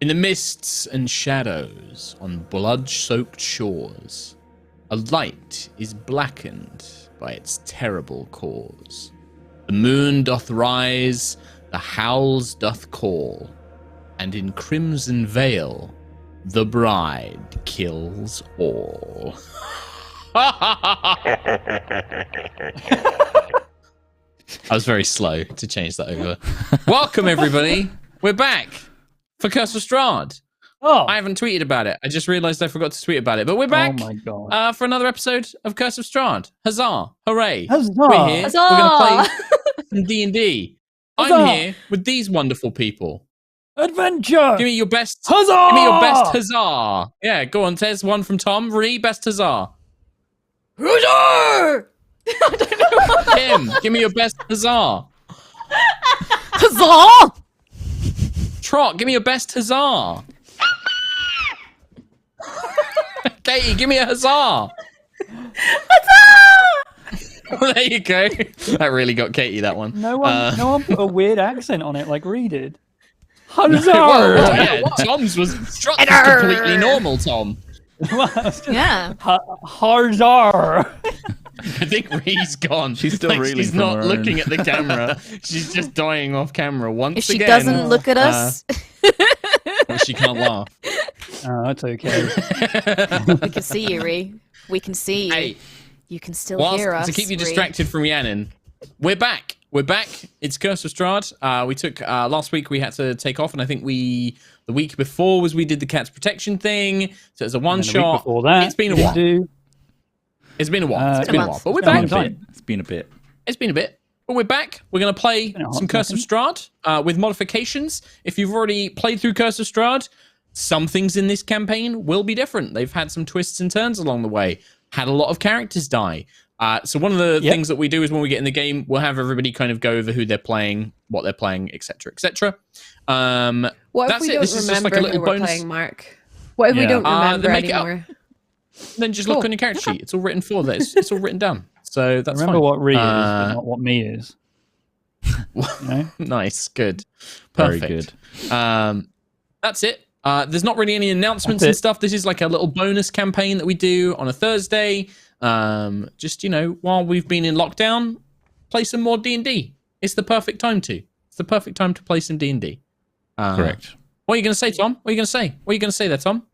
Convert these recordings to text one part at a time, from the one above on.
In the mists and shadows on blood-soaked shores, a light is blackened by its terrible cause. The moon doth rise, the howls doth call, and in crimson veil, the bride kills all. I was very slow to change that over. Welcome, everybody. We're back for Curse of Strahd. Oh, I haven't tweeted about it. I just realized I forgot to tweet about it. But we're back oh my God. for another episode of Curse of Strahd. Huzzah. Hooray. Huzzah. We're here. Huzzah. We're going to play some D&D. I'm Huzzah. here with these wonderful people. Adventure. Give me your best. Huzzah. Give me your best huzzah. Yeah, go on, Tez. One from Tom. Ree, best huzzah. Huzzah! I don't know. Kim, give me your best huzzah. Huzzah! Trot, give me your best huzzah. Katie, give me a huzzah. Huzzah! There you go. That really got Katie, that one. No one put a weird accent on it like Ree did. Huzzah. Well, yeah, Tom's was completely normal, Tom. Yeah. Huzzah. I think Ree's gone. She's still reeling She's from not her looking own. at the camera. She's just dying off camera once If she again. doesn't look at us, Well, she can't laugh. Oh, that's okay. we can see you, Ree. We can see you. Hey, You can still hear us. to keep you Ree. distracted from Rhiannon, we're back. We're back. It's Curse of Strahd. We took last week. We had to take off, and I think the week before we did the cat's protection thing. So it's a one shot. Before that, It's been a while. do. It's been a while. It's been a while. But we're been a back. long time. It's been a bit. It's been a bit, but we're back. We're going to play been a hot some Curse of Strahd with modifications. If you've already played through Curse of Strahd, some things in this campaign will be different. They've had some twists and turns along the way. Had a lot of characters die. So one of the things that we do is when we get in the game, we'll have everybody kind of go over who they're playing, what they're playing, etc., etc. What if That's we it. don't This is just remember like a little who we're bonus. playing, Mark? What if we Yeah. don't remember then make it up. anymore? Then just look on your character sheet. It's all written for that. It's all written down. So that's Remember fine. what Ree is, but not what me is. You know? Nice, good, Very perfect. good. That's it. There's not really any announcements and stuff. This is like a little bonus campaign that we do on a Thursday. Just while we've been in lockdown, play some more D&D. It's the perfect time to. It's the perfect time to play some D&D. Correct. What are you going to say, Tom? What are you going to say? What are you going to say there, Tom?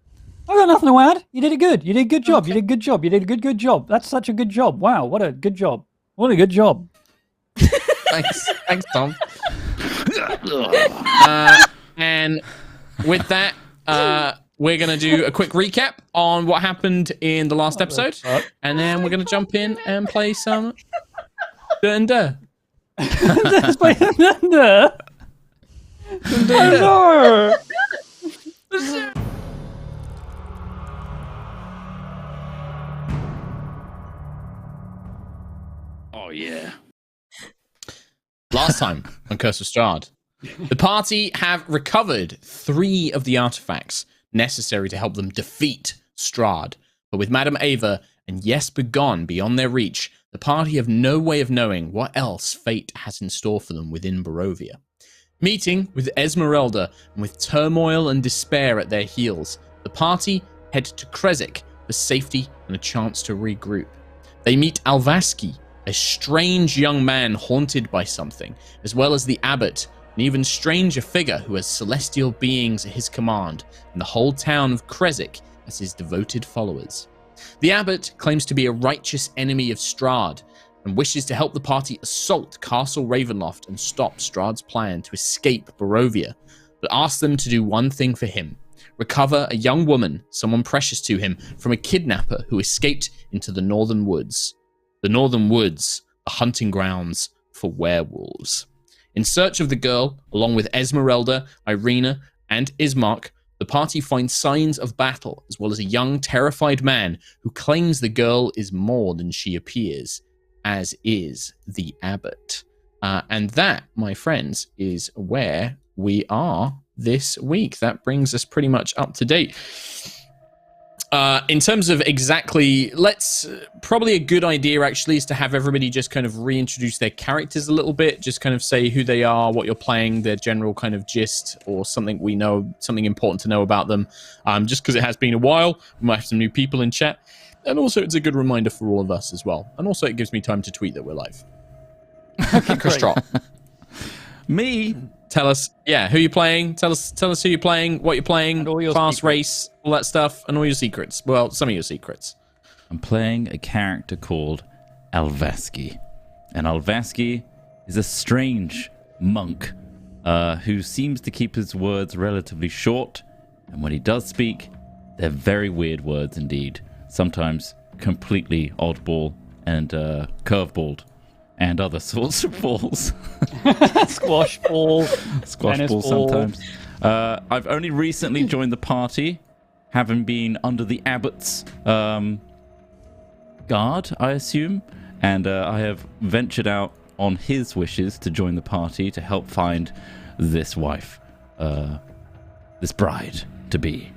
I got nothing to add. You did it good. You did a good job. You did a good job. You did a good job. That's such a good job. Wow, what a good job. What a good job. Thanks, Tom. And with that, we're going to do a quick recap on what happened in the last episode, and then we're going to jump in and play some D&D. Let's play Thunder. Oh yeah. Last time on Curse of Strahd, the party have recovered 3 of the artifacts necessary to help them defeat Strahd. But with Madame Ava and Jesper gone beyond their reach, the party have no way of knowing what else fate has in store for them within Barovia. Meeting with Esmeralda and with turmoil and despair at their heels, the party head to Krezk for safety and a chance to regroup. They meet Alvaski, a strange young man haunted by something, as well as the abbot, an even stranger figure who has celestial beings at his command, and the whole town of Krezk as his devoted followers. The abbot claims to be a righteous enemy of Strahd, and wishes to help the party assault Castle Ravenloft and stop Strahd's plan to escape Barovia, but asks them to do one thing for him: recover a young woman, someone precious to him, from a kidnapper who escaped into the Northern Woods. The Northern Woods are hunting grounds for werewolves. In search of the girl, along with Esmeralda, Irina, and Ismark, the party finds signs of battle, as well as a young, terrified man who claims the girl is more than she appears, as is the abbot. And that, my friends, is where we are this week. That brings us pretty much up to date. In terms of exactly, let's probably a good idea actually is to have everybody just kind of reintroduce their characters a little bit, just kind of say who they are, what you're playing, their general kind of gist, or something we know, something important to know about them. Just because it has been a while, we might have some new people in chat, and also it's a good reminder for all of us as well. And also it gives me time to tweet that we're live. Strahd. Me? Tell us, who you're playing. Tell us who you're playing, what you're playing, And all your class, secrets. race, all that stuff, and all your secrets. Well, some of your secrets. I'm playing a character called Alvaski. And Alvaski is a strange monk who seems to keep his words relatively short. And when he does speak, they're very weird words indeed. Sometimes completely oddball and curveballed. And other sorts of balls. Squash ball. Squash tennis ball ball. sometimes. I've only recently joined the party, having been under the abbot's guard, I assume. And I have ventured out on his wishes to join the party to help find this wife, this bride to be.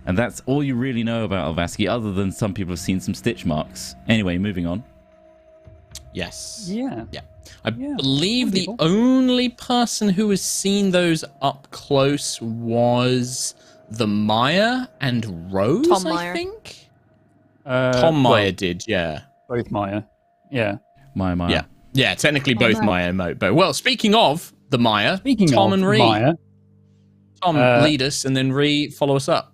And that's all you really know about Alvaski, other than some people have seen some stitch marks. Anyway, moving on. Yes. Yeah. I Yeah, believe some the people. only person who has seen those up close was the Maya and Rose, Tom I Meyer. think. Tom well, Meyer did, yeah. both Maya. Yeah. My. Yeah, technically both no. Maya and Mobo. Well, speaking of the Maya, Speaking Tom of and Ree. Maya, Tom, lead us, and then Ree, follow us up.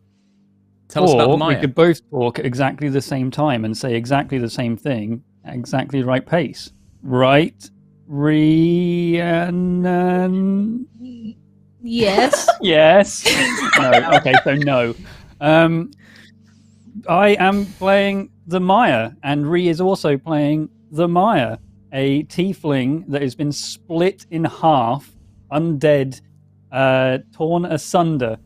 Tell us or about the we Maya. could both talk at exactly the same time and say exactly the same thing at exactly the right pace. Right? Rhiannon? Yes. Yes. No. Okay, so no. I am playing the Maya, and Ree is also playing the Maya, a tiefling that has been split in half, undead, torn asunder.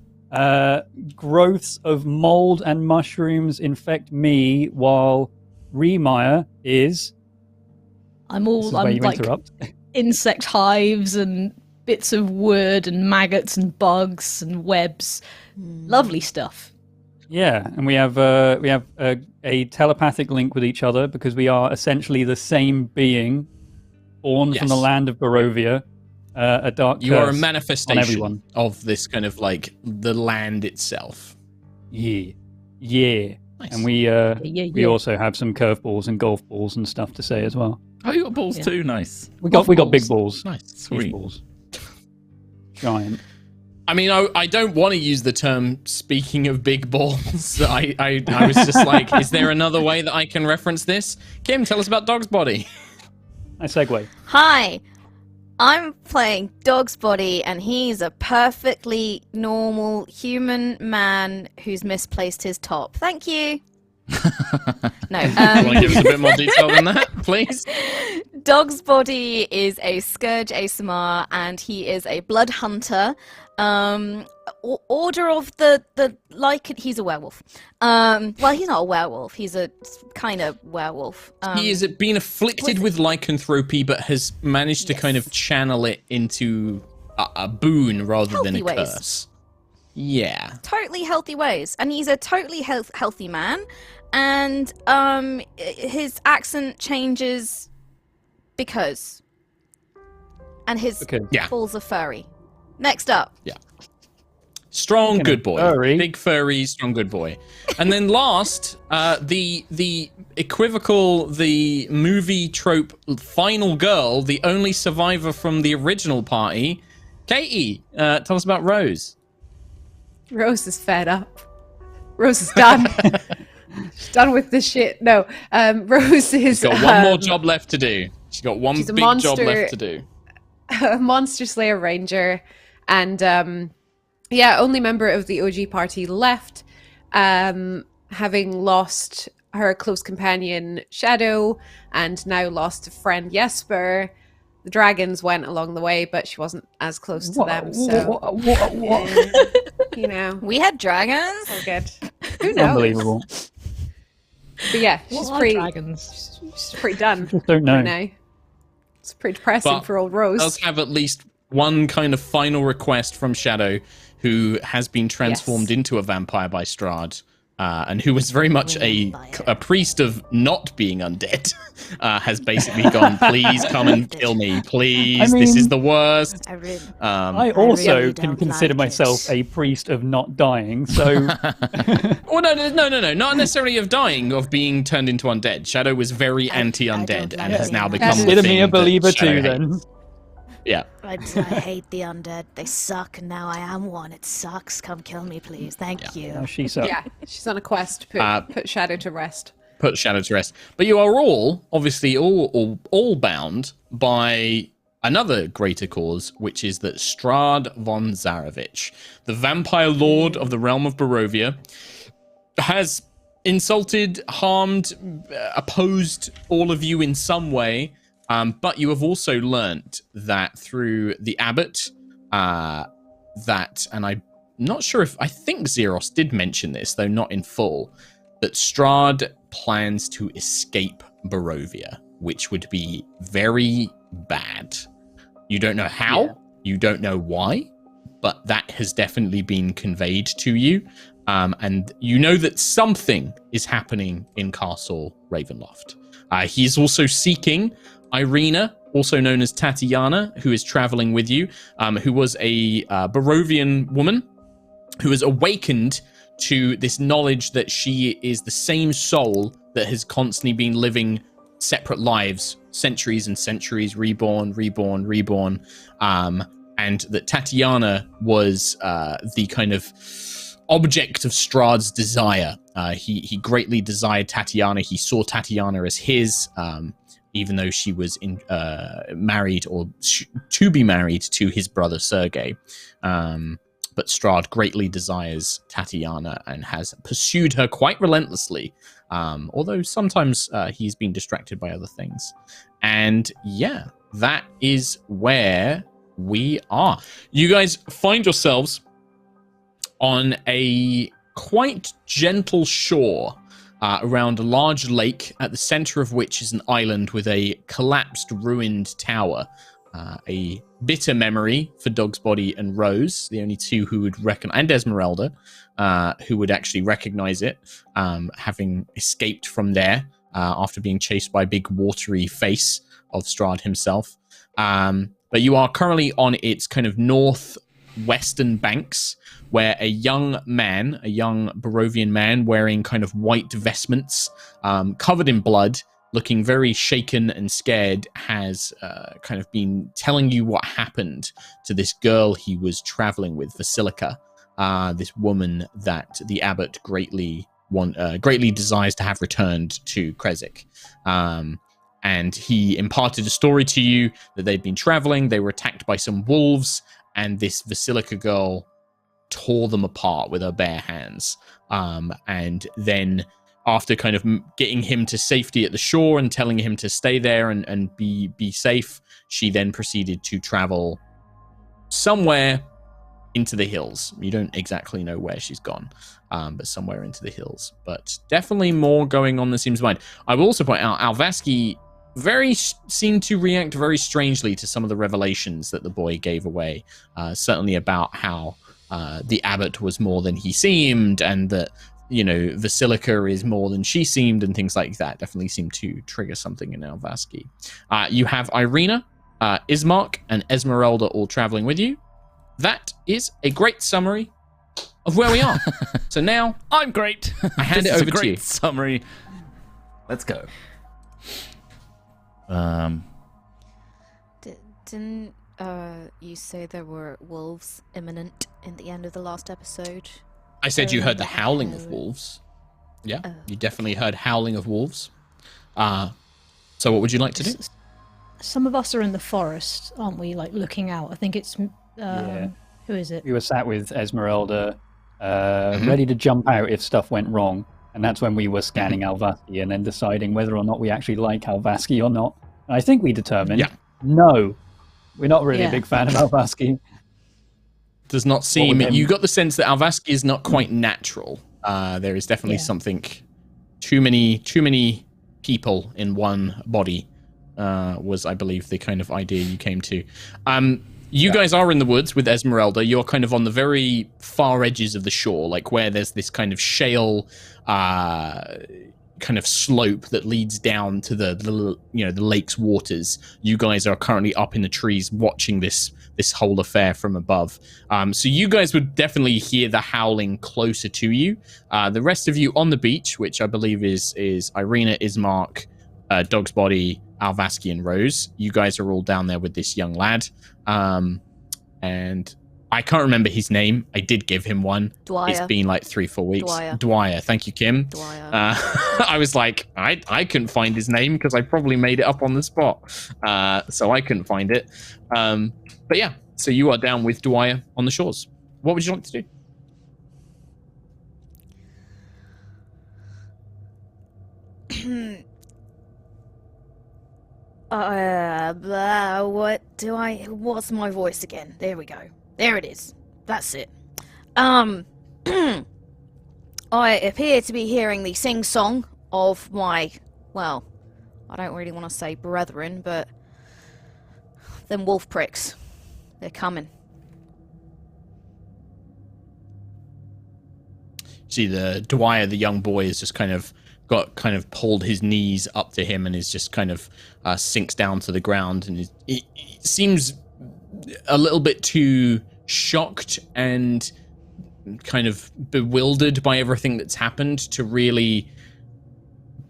Growths of mold and mushrooms infect me, while Ree Maya is. I'm This is where I'm you like interrupt. insect hives and bits of wood and maggots and bugs and webs. Lovely stuff. Yeah, and we have a telepathic link with each other because we are essentially the same being, born from the Yes. land of Barovia. A dark You are a curse on manifestation everyone. of this kind of like the land itself. Yeah. Nice. And we Yeah. also have some curveballs and golf balls and stuff to say as well. Oh, you got balls Yeah. too? Nice. We got big balls, Nice. huge Sweet. balls, giant. I mean, I don't want to use the term "speaking of big balls." I was just like, is there another way that I can reference this? Kim, tell us about Dog's Body. Nice segue. Hi, I'm playing Dog's Body, and he's a perfectly normal human man who's misplaced his top. Thank you. No. You want to give us a bit more detail than that, please? Dog's Body is a Scourge ASMR, and he is a blood hunter. Order of the he's a werewolf. Well, he's not a werewolf. He's a kind of werewolf. He has been afflicted with lycanthropy, but has managed to kind of channel it into a boon rather than a Healthy ways. curse. Yeah. Totally healthy ways, and he's a totally healthy man. And his accent changes because, and his Okay. Yeah. balls are furry. Next up. Strong, Speaking good of boy. furry. Big furry, strong, good boy. And then last, the equivocal, the movie trope final girl, the only survivor from the original party, Katie. Tell us about Rose. Rose is fed up. Rose is done. She's done with this shit. No, Rose is She's got one more job left to do. She's got one she's a big job monster- left to do. a Monster Slayer Ranger, and only member of the OG party left, having lost her close companion Shadow, and now lost a friend Jesper. The dragons went along the way, but she wasn't as close to them. So you know, We had dragons. all good. Who knows? Unbelievable. But yeah, she's What are pretty. dragons? She's pretty done Just don't know. right now. It's pretty depressing But for old Rose. Does have at least one kind of final request from Shadow, who has been transformed Yes. into a vampire by Strahd. and who was very much a priest of not being undead, has basically gone, please come and kill me, please. This is the worst. I also really can don't consider like myself it. a priest of not dying, so Well, no, not necessarily of dying, of being turned into undead. Shadow was very anti-undead like and has being now undead. become the consider thing me a that believer Shadow too. hates. Then Yeah. I hate the undead. They suck, and now I am one. It sucks. Come kill me, please. Thank you. oh, she's up. Yeah, she's on a quest to put Shadow to rest. Put Shadow to rest. But you are all, obviously, all bound by another greater cause, which is that Strahd von Zarovich, the vampire lord of the realm of Barovia, has insulted, harmed, opposed all of you in some way. But you have also learnt that through the abbot, and I'm not sure if, I think Xeros did mention this, though not in full, that Strahd plans to escape Barovia, which would be very bad. You don't know how, you don't know why, but that has definitely been conveyed to you. And you know that something is happening in Castle Ravenloft. He's also seeking Irina, also known as Tatiana, who is traveling with you, who was a Barovian woman who has awakened to this knowledge that she is the same soul that has constantly been living separate lives, centuries and centuries, reborn, and that Tatiana was the kind of object of Strahd's desire. He greatly desired Tatiana. He saw Tatiana as his, even though she was married or to be married to his brother Sergei. But Strahd greatly desires Tatiana and has pursued her quite relentlessly, although sometimes he's been distracted by other things. And yeah, that is where we are. You guys find yourselves on a quite gentle shore around a large lake, at the center of which is an island with a collapsed, ruined tower. A bitter memory for Dog's Body and Rose, the only two who would and Esmeralda, who would actually recognize it, having escaped from there after being chased by a big watery face of Strahd himself. But you are currently on its kind of northwestern banks, where a young Barovian man wearing kind of white vestments, covered in blood, looking very shaken and scared, has kind of been telling you what happened to this girl he was traveling with, Vasilika, this woman that the abbot greatly desires to have returned to Krezk. And he imparted a story to you that they'd been traveling, they were attacked by some wolves, and this Vasilika girl tore them apart with her bare hands. And then after kind of getting him to safety at the shore and telling him to stay there and be safe, she then proceeded to travel somewhere into the hills. You don't exactly know where she's gone, but somewhere into the hills. But definitely more going on than seems mind. I will also point out, Alvaski seemed to react very strangely to some of the revelations that the boy gave away, certainly about how the abbot was more than he seemed, and that, you know, Vasilika is more than she seemed, and things like that definitely seem to trigger something in Alvaski. You have Irina, Ismark, and Esmeralda all traveling with you. That is a great summary of where we are. So now I'm great. I hand it over to you. Summary. Let's go. Didn't you say there were wolves imminent in the end of the last episode? I said you heard the howling of wolves. Yeah, you definitely heard howling of wolves. So what would you like to do? Some of us are in the forest, aren't we? Like looking out. I think it's who is it? we were sat with Esmeralda, ready to jump out if stuff went wrong, and that's when we were scanning Alvaski and then deciding whether or not we actually like Alvaski or not. And I think we determined, no, we're not really a big fan of Alvaski. Does not seem. You got the sense that Alvaski is not quite natural. There is definitely something. Too many people in one body was, I believe, the kind of idea you came to. you guys are in the woods with Esmeralda. You're kind of on the very far edges of the shore, like where there's this kind of shale kind of slope that leads down to the lake's waters. You guys are currently up in the trees watching this whole affair from above. So you guys would definitely hear the howling closer to you. The rest of you on the beach, which I believe is Irina, Ismark, Dog's Body, Alvaski, and Rose. You guys are all down there with this young lad. And I can't remember his name. I did give him one. Dwyer. It's been like 3-4 weeks. Dwyer. Thank you, Kim. Dwyer. I was like, I couldn't find his name because I probably made it up on the spot. So I couldn't find it. But yeah, so you are down with Dwyer on the shores. What would you like to do? What's my voice again? There we go. There it is. That's it. I appear to be hearing the sing-song of my, well, I don't really want to say brethren, but them wolf pricks. They're coming. See, the Dwyer, the young boy, has just kind of pulled his knees up to him and is just kind of sinks down to the ground, and he seems a little bit too shocked and kind of bewildered by everything that's happened to really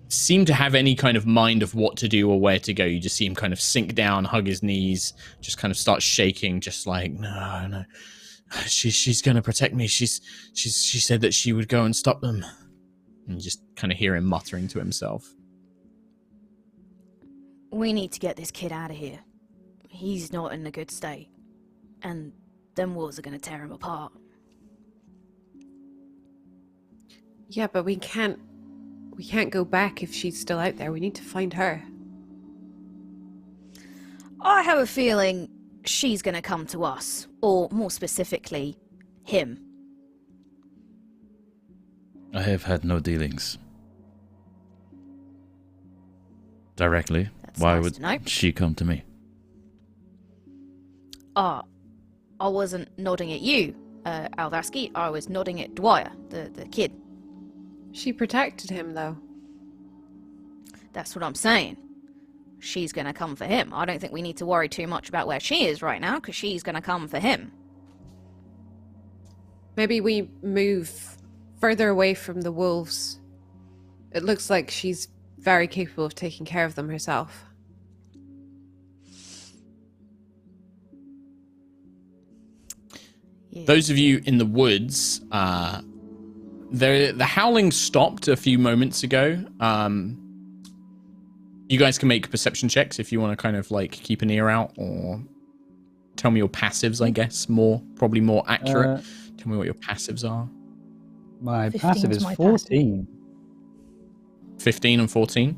seem to have any kind of mind of what to do or where to go. You just see him kind of sink down, hug his knees, just kind of start shaking, just like, no, she's gonna protect me. She said that she would go and stop them. And you just kind of hear him muttering to himself. We need to get this kid out of here. He's not in a good state. And them wolves are going to tear him apart. Yeah, but we can't go back if she's still out there. We need to find her. I have a feeling she's going to come to us. Or more specifically, him. I have had no dealings. Directly. That's Why nice would to know. she come to me? I wasn't nodding at you, Alvaski. I was nodding at Dwyer, the kid. She protected him, though. That's what I'm saying. She's going to come for him. I don't think we need to worry too much about where she is right now, because she's going to come for him. Maybe we move further away from the wolves. It looks like she's very capable of taking care of them herself. Yeah. Those of you in the woods, the howling stopped a few moments ago. You guys can make perception checks if you want to kind of like keep an ear out, or tell me your passives, I guess, probably more accurate. Tell me what your passives are. My 15's passive is my 14. 15 and 14.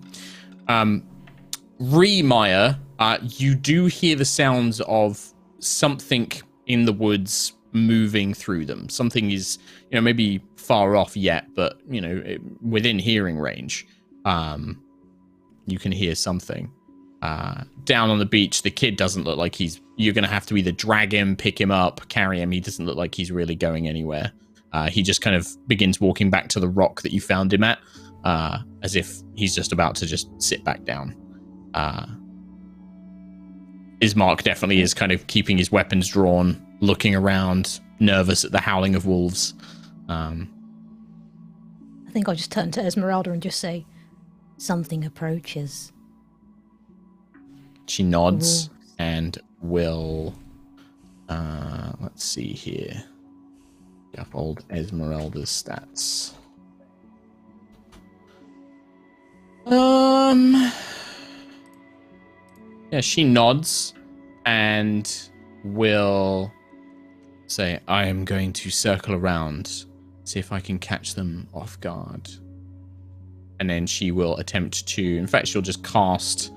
Maya, you do hear the sounds of something in the woods moving through them. Something is, maybe far off yet, but, within hearing range. You can hear something. Down on the beach, the kid doesn't look like you're going to have to either drag him, pick him up, carry him. He doesn't look like he's really going anywhere. He just kind of begins walking back to the rock that you found him at, as if he's just about to just sit back down. Ismark definitely is kind of keeping his weapons drawn, looking around, nervous at the howling of wolves. I think I'll just turn to Esmeralda and just say, something approaches. She nods Wolves. and will... let's see here. Got old Esmeralda's stats. Yeah, she nods and will say, I am going to circle around, see if I can catch them off guard. And then she will attempt to, in fact, she'll just cast,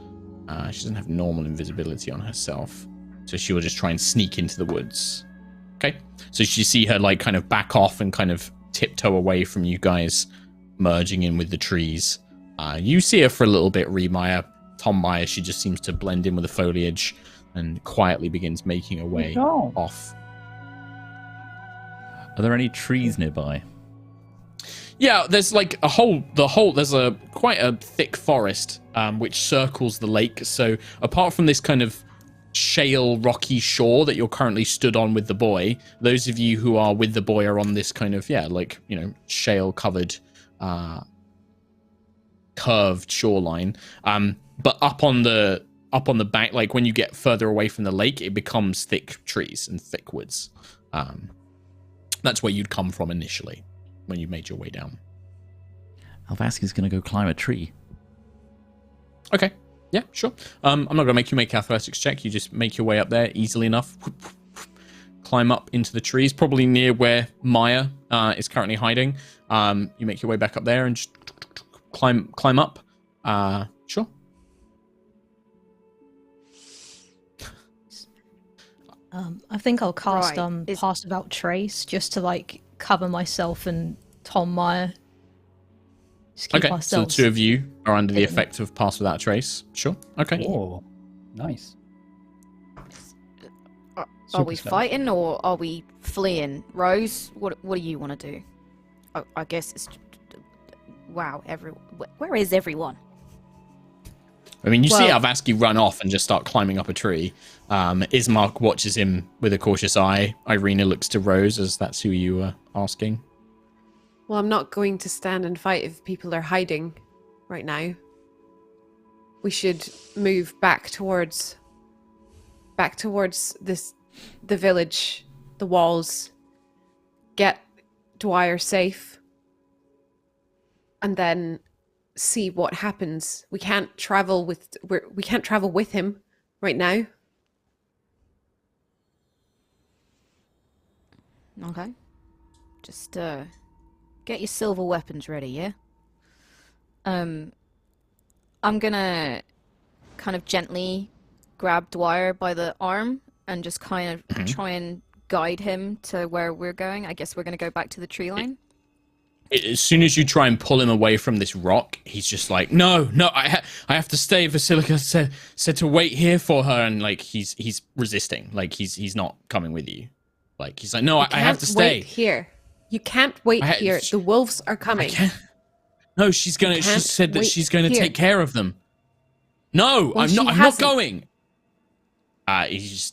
she doesn't have normal invisibility on herself, so she will just try and sneak into the woods. Okay, so you see her like kind of back off and kind of tiptoe away from you guys, merging in with the trees. You see her for a little bit, Maya. Tom Meyer, she just seems to blend in with the foliage. and quietly begins making her way go. off. Are there any trees nearby? Yeah, there's like there's a quite a thick forest which circles the lake. So apart from this kind of shale rocky shore that you're currently stood on with the boy, those of you who are with the boy are on this kind of shale covered curved shoreline. But up on the bank, like when you get further away from the lake, it becomes thick trees and thick woods. That's where you'd come from initially when you made your way down. Alvaski's going to go climb a tree. Okay. Yeah, sure. I'm not going to make you make an athletics check. You just make your way up there easily enough. Climb up into the trees, probably near where Maya is currently hiding. You make your way back up there and just climb up. Sure. I think I'll cast Right. Pass Without Trace just to like cover myself and Tom Meyer. Just keep Okay, so the ourselves. two of you are under the hidden. effect of Pass Without Trace. Sure. Okay. Oh, nice. Are Super we stealth. fighting or are we fleeing? Rose, what do you want to do? I guess it's... Wow, where is everyone? I mean, you see Well- Alvaski run off and just start climbing up a tree. Ismark watches him with a cautious eye. Irina looks to Rose as that's who you were asking. Well, I'm not going to stand and fight if people are hiding right now. We should move back towards the village, the walls, get Dwyer safe, and then see what happens. We can't travel with him right now. Okay. Just get your silver weapons ready, yeah? I'm gonna kind of gently grab Dwyer by the arm and just kind of try and guide him to where we're going. I guess we're gonna go back to the tree line. As soon as you try and pull him away from this rock, he's just like, no, I have to stay. Vasilica said to wait here for her, and like he's resisting. Like he's not coming with you. Like he's like, no, I have to Can't stay. wait here. You can't wait here. The wolves are I coming. can't. No, she can't said that wait she's going to here. take care of them. No, Well, I'm she not hasn't. going. He's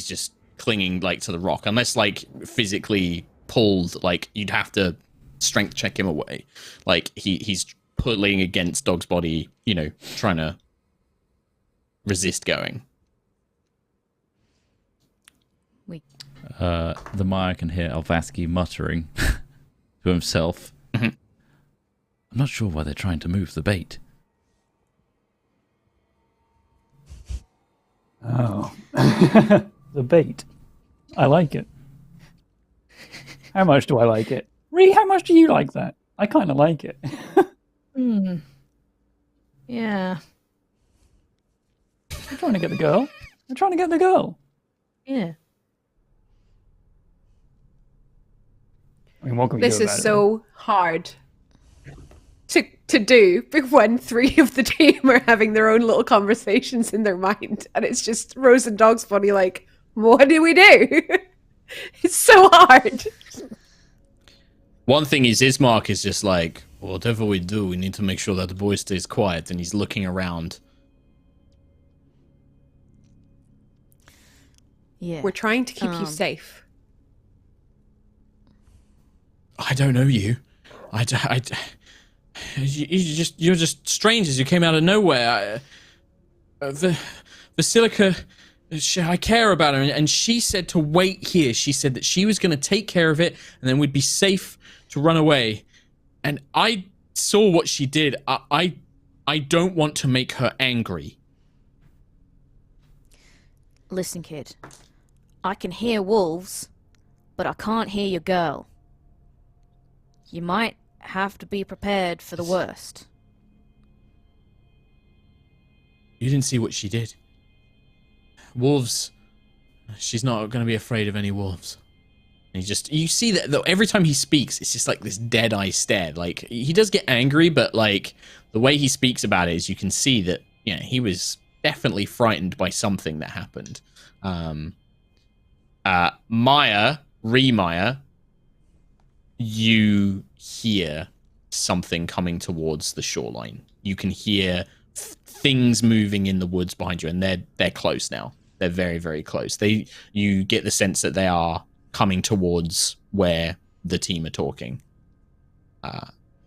just clinging like to the rock. Unless like physically pulled, like you'd have to strength check him away. Like he's pulling against Dog's body, trying to resist going. The Maya can hear Alvaski muttering to himself. Mhm. I'm not sure why they're trying to move the bait. Oh. The bait. I like it. How much do I like it? Ree, how much do you like that? I kind of like it. Hmm. Yeah. I'm trying to get the girl. I'm trying to get the girl. Yeah. I mean, what can we This do is about it? so hard to do when three of the team are having their own little conversations in their mind, and it's just Rose and Dog's body like, what do we do? It's so hard. One thing is Ismark is just like, whatever we do, we need to make sure that the boy stays quiet, and he's looking around. Yeah. We're trying to keep you safe. I don't know you. You're just strangers. You came out of nowhere. Vasilica, I care about her, and she said to wait here. She said that she was going to take care of it, and then we'd be safe to run away. And I saw what she did. I don't want to make her angry. Listen, kid. I can hear wolves, but I can't hear your girl. You might have to be prepared for the worst. You didn't see what she did. Wolves. She's not going to be afraid of any wolves. And you see that though every time he speaks, it's just like this dead eye stare. Like he does get angry, but like the way he speaks about it is you can see that he was definitely frightened by something that happened. Maya, Remaya, you hear something coming towards the shoreline. You can hear things moving in the woods behind you, and they're close now. They're very, very close. You get the sense that they are coming towards where the team are talking.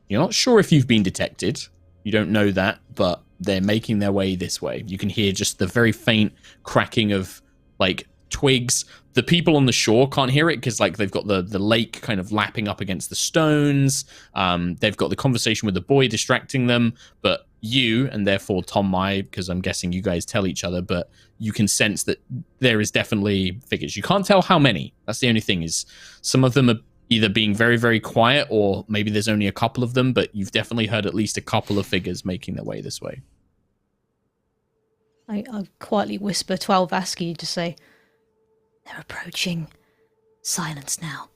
You're not sure if you've been detected. You don't know that, but they're making their way this way. You can hear just the very faint cracking of like twigs. The people on the shore can't hear it because like they've got the lake kind of lapping up against the stones. They've got the conversation with the boy distracting them, but you, and therefore Tom Mai, because I'm guessing you guys tell each other, but you can sense that there is definitely figures. You can't tell how many. That's the only thing, is some of them are either being very, very quiet, or maybe there's only a couple of them, but you've definitely heard at least a couple of figures making their way this way. I quietly whisper to Alvaski to say, "They're approaching. Silence now."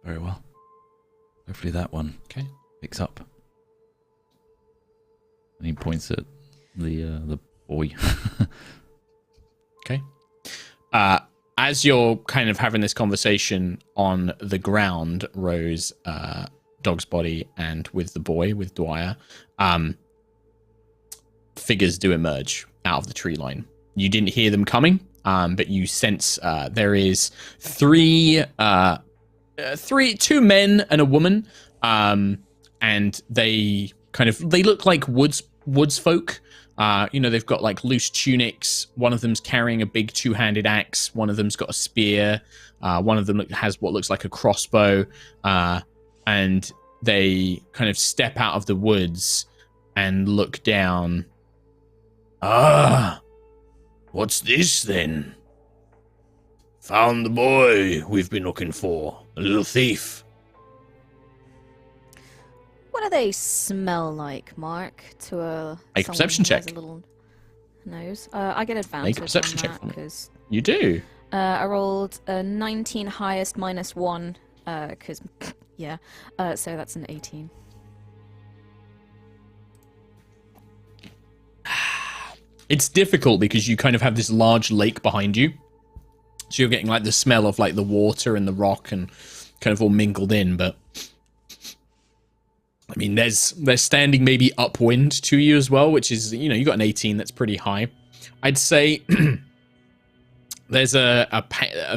Very well. Hopefully that one picks up. And he points at the boy. Okay. As you're kind of having this conversation on the ground, Rose, Dog's Body, and with the boy, with Dwyer, figures do emerge out of the tree line. You didn't hear them coming, but you sense there is two men and a woman, and they look like woods folk. They've got like loose tunics. One of them's carrying a big two-handed axe. One of them's got a spear. One of them has what looks like a crossbow. And they kind of step out of the woods and look down. What's this then? Found the boy we've been looking for, a little thief. What do they smell like, Mark? To a Make a perception someone who has check. a little nose. I get advantage Make a perception on check that for me. because You do. I rolled a 19 highest -1 because yeah. So that's an 18. It's difficult because you kind of have this large lake behind you. So you're getting like the smell of like the water and the rock and kind of all mingled in, but I mean, they're standing maybe upwind to you as well, which is, you got an 18, that's pretty high. I'd say there's a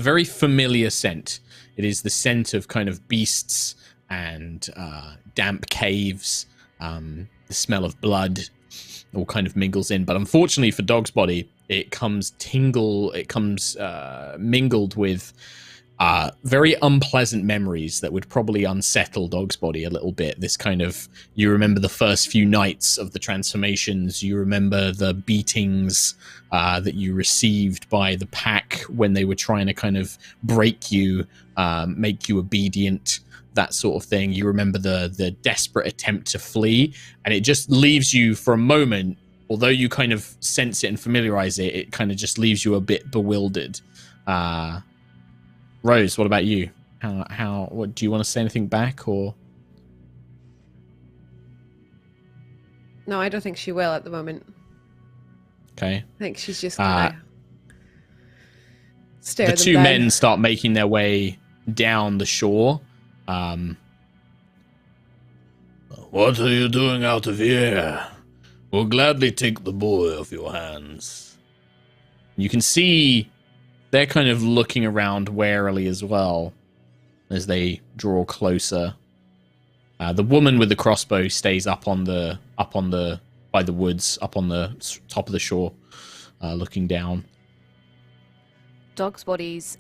very familiar scent. It is the scent of kind of beasts and damp caves, the smell of blood, all kind of mingles in. But unfortunately for Dog's Body, it comes mingled with very unpleasant memories that would probably unsettle Dog's Body a little bit. This kind of, you remember the first few nights of the transformations, you remember the beatings that you received by the pack when they were trying to kind of break you, make you obedient, that sort of thing. You remember the desperate attempt to flee, and it just leaves you for a moment, although you kind of sense it and familiarize it, it kind of just leaves you a bit bewildered. Rose, what about you? What do you want to say anything back, or? No, I don't think she will at the moment. Okay. I think she's just gonna stare The them two down. men start making their way down the shore. What are you doing out of here? We'll gladly take the boy off your hands. You can see they're kind of looking around warily as well as they draw closer. The woman with the crossbow stays up by the woods, up on the top of the shore, looking down. Dog's Body's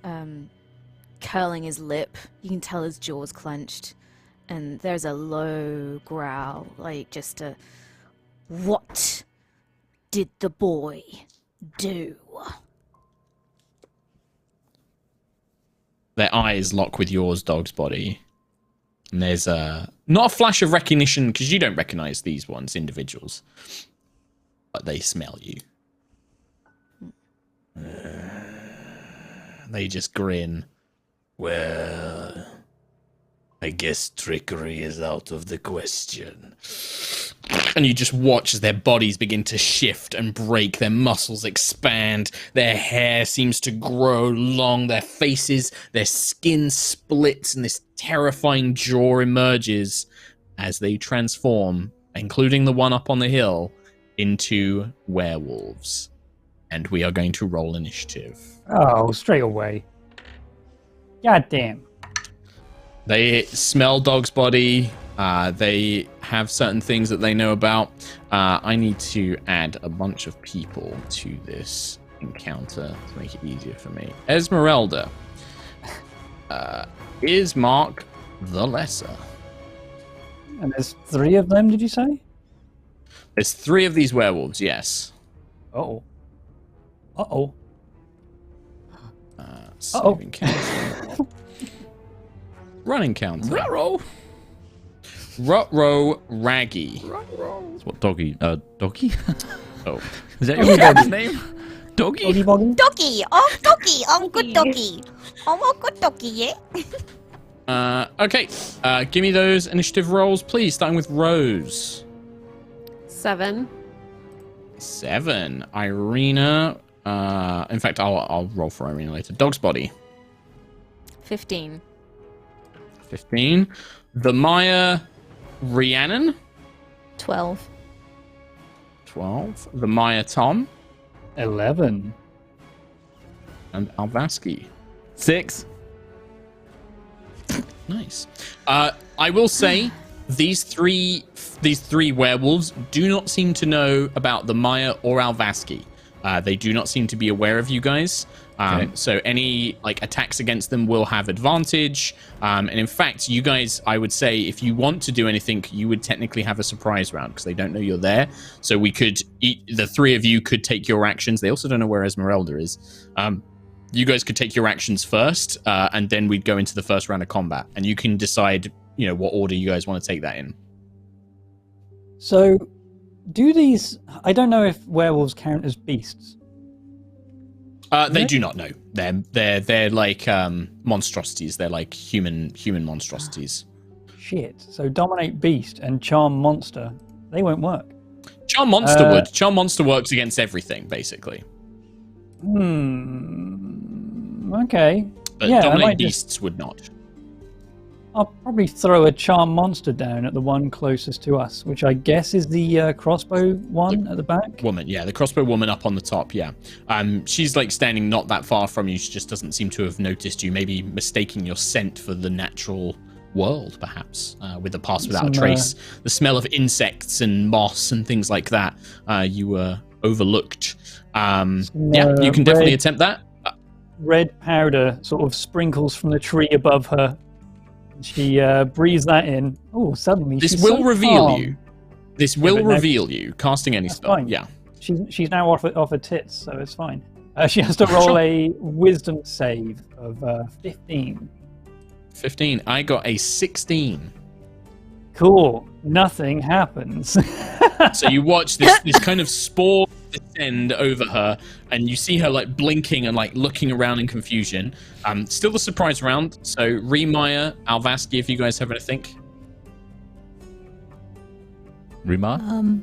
curling his lip. You can tell his jaw's clenched, and there's a low growl, like just a, "What did the boy do?" Their eyes lock with yours, Dog's Body. And there's not a flash of recognition, because you don't recognize these ones, individuals. But they smell you. They just grin. Well, I guess trickery is out of the question. And you just watch as their bodies begin to shift and break, their muscles expand, their hair seems to grow long, their faces, their skin splits, and this terrifying jaw emerges as they transform, including the one up on the hill, into werewolves. And we are going to roll initiative. Oh, straight away. God damn. They smell Dog's body. They have certain things that they know about. I need to add a bunch of people to this encounter to make it easier for me. Esmeralda. Is Mark the Lesser? And there's 3 of them, did you say? There's 3 of these werewolves, yes. Uh-oh. Uh-oh. Save encounter. Run encounter. Ruh-roh Raggy. That's what doggy. Doggy? Oh. Is that your cat's name? Doggy? Doggy boggy? Doggy, oh doggy, I'm good doggy. I'm a good doggy, yeah? Okay. Give me those initiative rolls, please, starting with Rose. 7. 7. Irina. In fact, I'll roll for Irina later. Dog's body. 15. 15. The Maya Rhiannon. 12. 12. The Maya Tom. 11. And Alvaski. 6. Nice. I will say these three werewolves do not seem to know about the Maya or Alvaski. They do not seem to be aware of you guys. Okay. So any attacks against them will have advantage. And in fact, you guys, I would say, if you want to do anything, you would technically have a surprise round because they don't know you're there. So we could, the 3 of you could take your actions. They also don't know where Esmeralda is. You guys could take your actions first, and then we'd go into the first round of combat. And you can decide, what order you guys want to take that in. So, do these... I don't know if werewolves count as beasts. They do not know. They're like monstrosities. They're like human monstrosities. Shit. So dominate beast and charm monster, they won't work. Charm monster would. Charm monster works against everything, basically. Okay. But yeah, dominate beasts would not. I'll probably throw a charm monster down at the one closest to us, which I guess is the crossbow one at the back. Woman, yeah, the crossbow woman up on the top, yeah. She's like standing not that far from you. She just doesn't seem to have noticed you, maybe mistaking your scent for the natural world, perhaps, with the pass without a trace. The smell of insects and moss and things like that, you were overlooked. Yeah, you can definitely attempt that. Red powder sort of sprinkles from the tree above her. She breathes that in. Oh, suddenly this she's will so reveal calm. you. This will reveal you. Casting any spell. Fine. Yeah. She's now off her tits, so it's fine. She has to roll a wisdom save of 15. 15. I got a 16. Cool. Nothing happens. So you watch this kind of spore descend over her, and you see her like blinking and like looking around in confusion. Still the surprise round. So Remaya, Alvaski, if you guys have anything. Rima?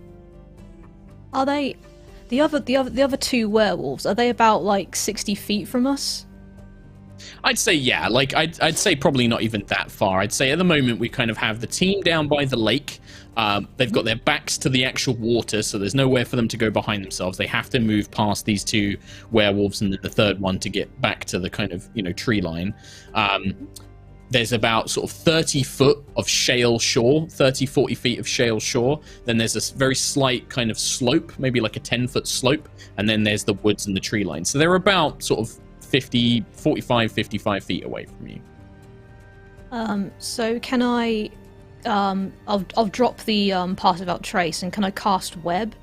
Are they the other 2 werewolves? Are they about like 60 feet from us? I'd say yeah. Like I'd say probably not even that far. I'd say at the moment we kind of have the team down by the lake. They've got their backs to the actual water, so there's nowhere for them to go behind themselves. They have to move past these 2 werewolves and the third one to get back to the kind of tree line. There's about sort of 30 foot of shale shore, 40 feet of shale shore. Then there's this very slight kind of slope, maybe like a 10-foot slope. And then there's the woods and the tree line. So they're about sort of 55 feet away from you. So can I... I'll drop the pass without trace, and can I cast web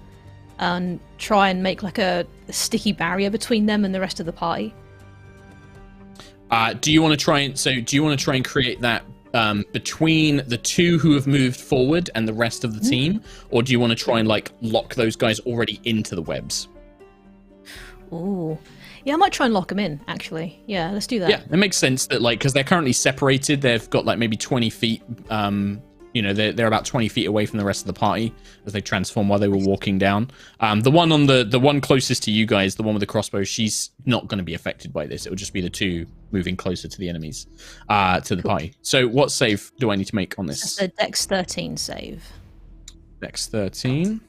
and try and make like a sticky barrier between them and the rest of the party? Do you want to try and create that between the 2 who have moved forward and the rest of the team, or do you want to try and like lock those guys already into the webs? Ooh. Yeah, I might try and lock them in, actually. Yeah, let's do that. Yeah, it makes sense that, like, because they're currently separated, they've got, like, maybe 20 feet they're about 20 feet away from the rest of the party as they transform while they were walking down. The one on the one closest to you guys, the one with the crossbow, she's not going to be affected by this. It will just be the two moving closer to the enemies, to the party. So what save do I need to make on this? That's a Dex 13 save. Dex 13.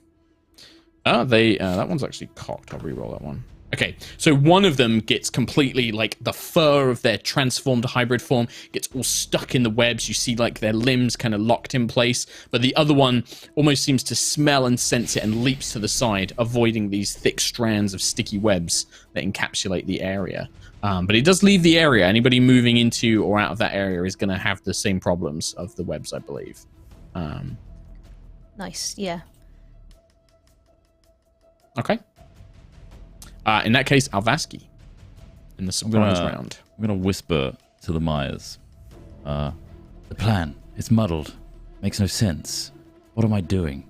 That one's actually cocked. I'll reroll that one. Okay, so one of them gets completely, like, the fur of their transformed hybrid form gets all stuck in the webs. You see, like, their limbs kind of locked in place. But the other one almost seems to smell and sense it and leaps to the side, avoiding these thick strands of sticky webs that encapsulate the area. But it does leave the area. Anybody moving into or out of that area is going to have the same problems of the webs, I believe. Nice, yeah. Okay. In that case, Alvaski in the surprise round. I'm going to whisper to the Myers. The plan, it's muddled. Makes no sense. What am I doing?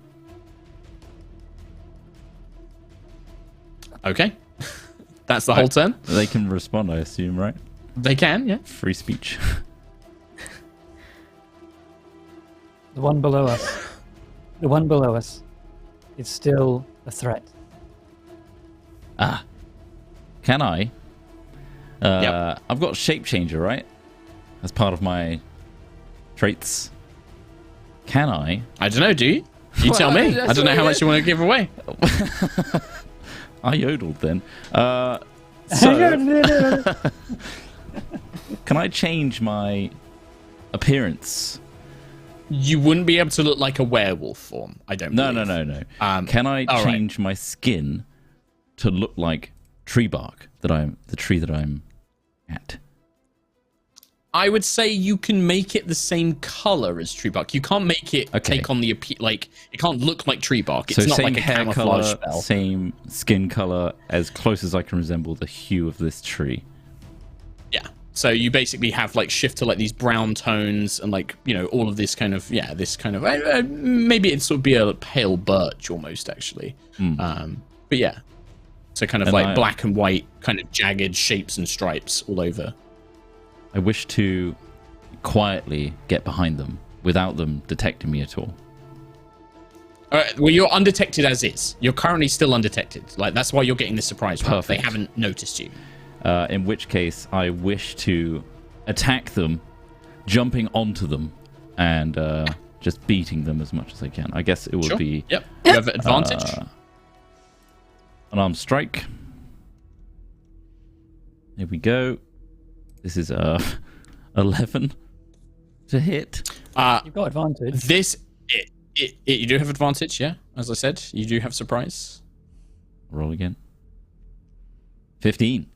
Okay. That's the whole turn? They can respond, I assume, right? They can, yeah. Free speech. The one below us. The one below us is still a threat. Can I? Yep. I've got Shape Changer, right? As part of my traits. Can I? I don't know, do you? You tell me. I don't know how much you want to give away. I yodeled then. So, can I change my appearance? You wouldn't be able to look like a werewolf form, I don't believe. No. Can I change my skin to look like tree bark the tree that I'm at? I would say you can make it the same color as tree bark. You can't make it take on the it can't look like tree bark. It's so not same like a hair camouflage color, spell. same skin color, as close as I can resemble the hue of this tree. Yeah. So you basically have like shift to like these brown tones and like, all of this kind of, this kind of, maybe it'd sort of be a pale birch almost actually. But yeah. So kind of And like black and white kind of jagged shapes and stripes all over. I wish to quietly get behind them without them detecting me at all. All right, well, you're undetected as is. You're currently still undetected. Like, that's why you're getting the surprise round. They haven't noticed you. In which case, I wish to attack them, jumping onto them, and just beating them as much as I can. I guess it would be... Yep, you have advantage. Unarmed strike. Here we go. This is 11 to hit. You've got advantage. You do have advantage, yeah. As I said, you do have surprise. Roll again. 15.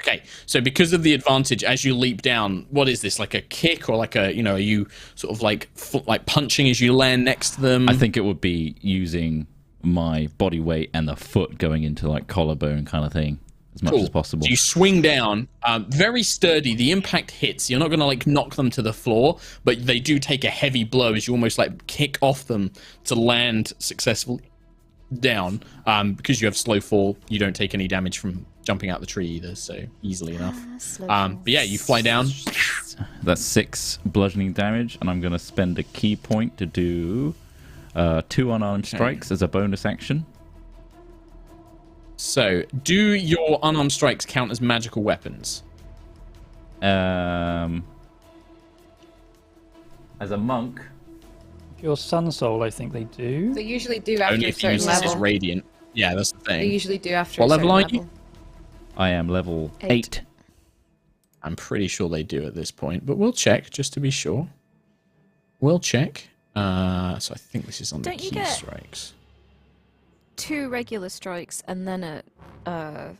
Okay, so because of the advantage, as you leap down, what is this, like a kick or like a, are you sort of like punching as you land next to them? I think it would be using my body weight and the foot going into like collarbone kind of thing as much as possible. So you swing down, very sturdy. The impact hits. You're not going to like knock them to the floor, but they do take a heavy blow as you almost like kick off them to land successfully down. Because you have slow fall, you don't take any damage from jumping out the tree either, so easily enough. But yeah, you fly down. That's 6 bludgeoning damage, and I'm going to spend a key point to do 2 unarmed strikes as a bonus action. So, do your unarmed strikes count as magical weapons? As a monk. If you're Sun Soul, I think they do. They usually do after Only a if you certain use this as level. radiant. Yeah, that's the thing. They usually do after What a certain level are you? level. I am level 8. I'm pretty sure they do at this point, but we'll check just to be sure. We'll check. So I think this is on the Don't you key get- strikes. 2 regular strikes and then a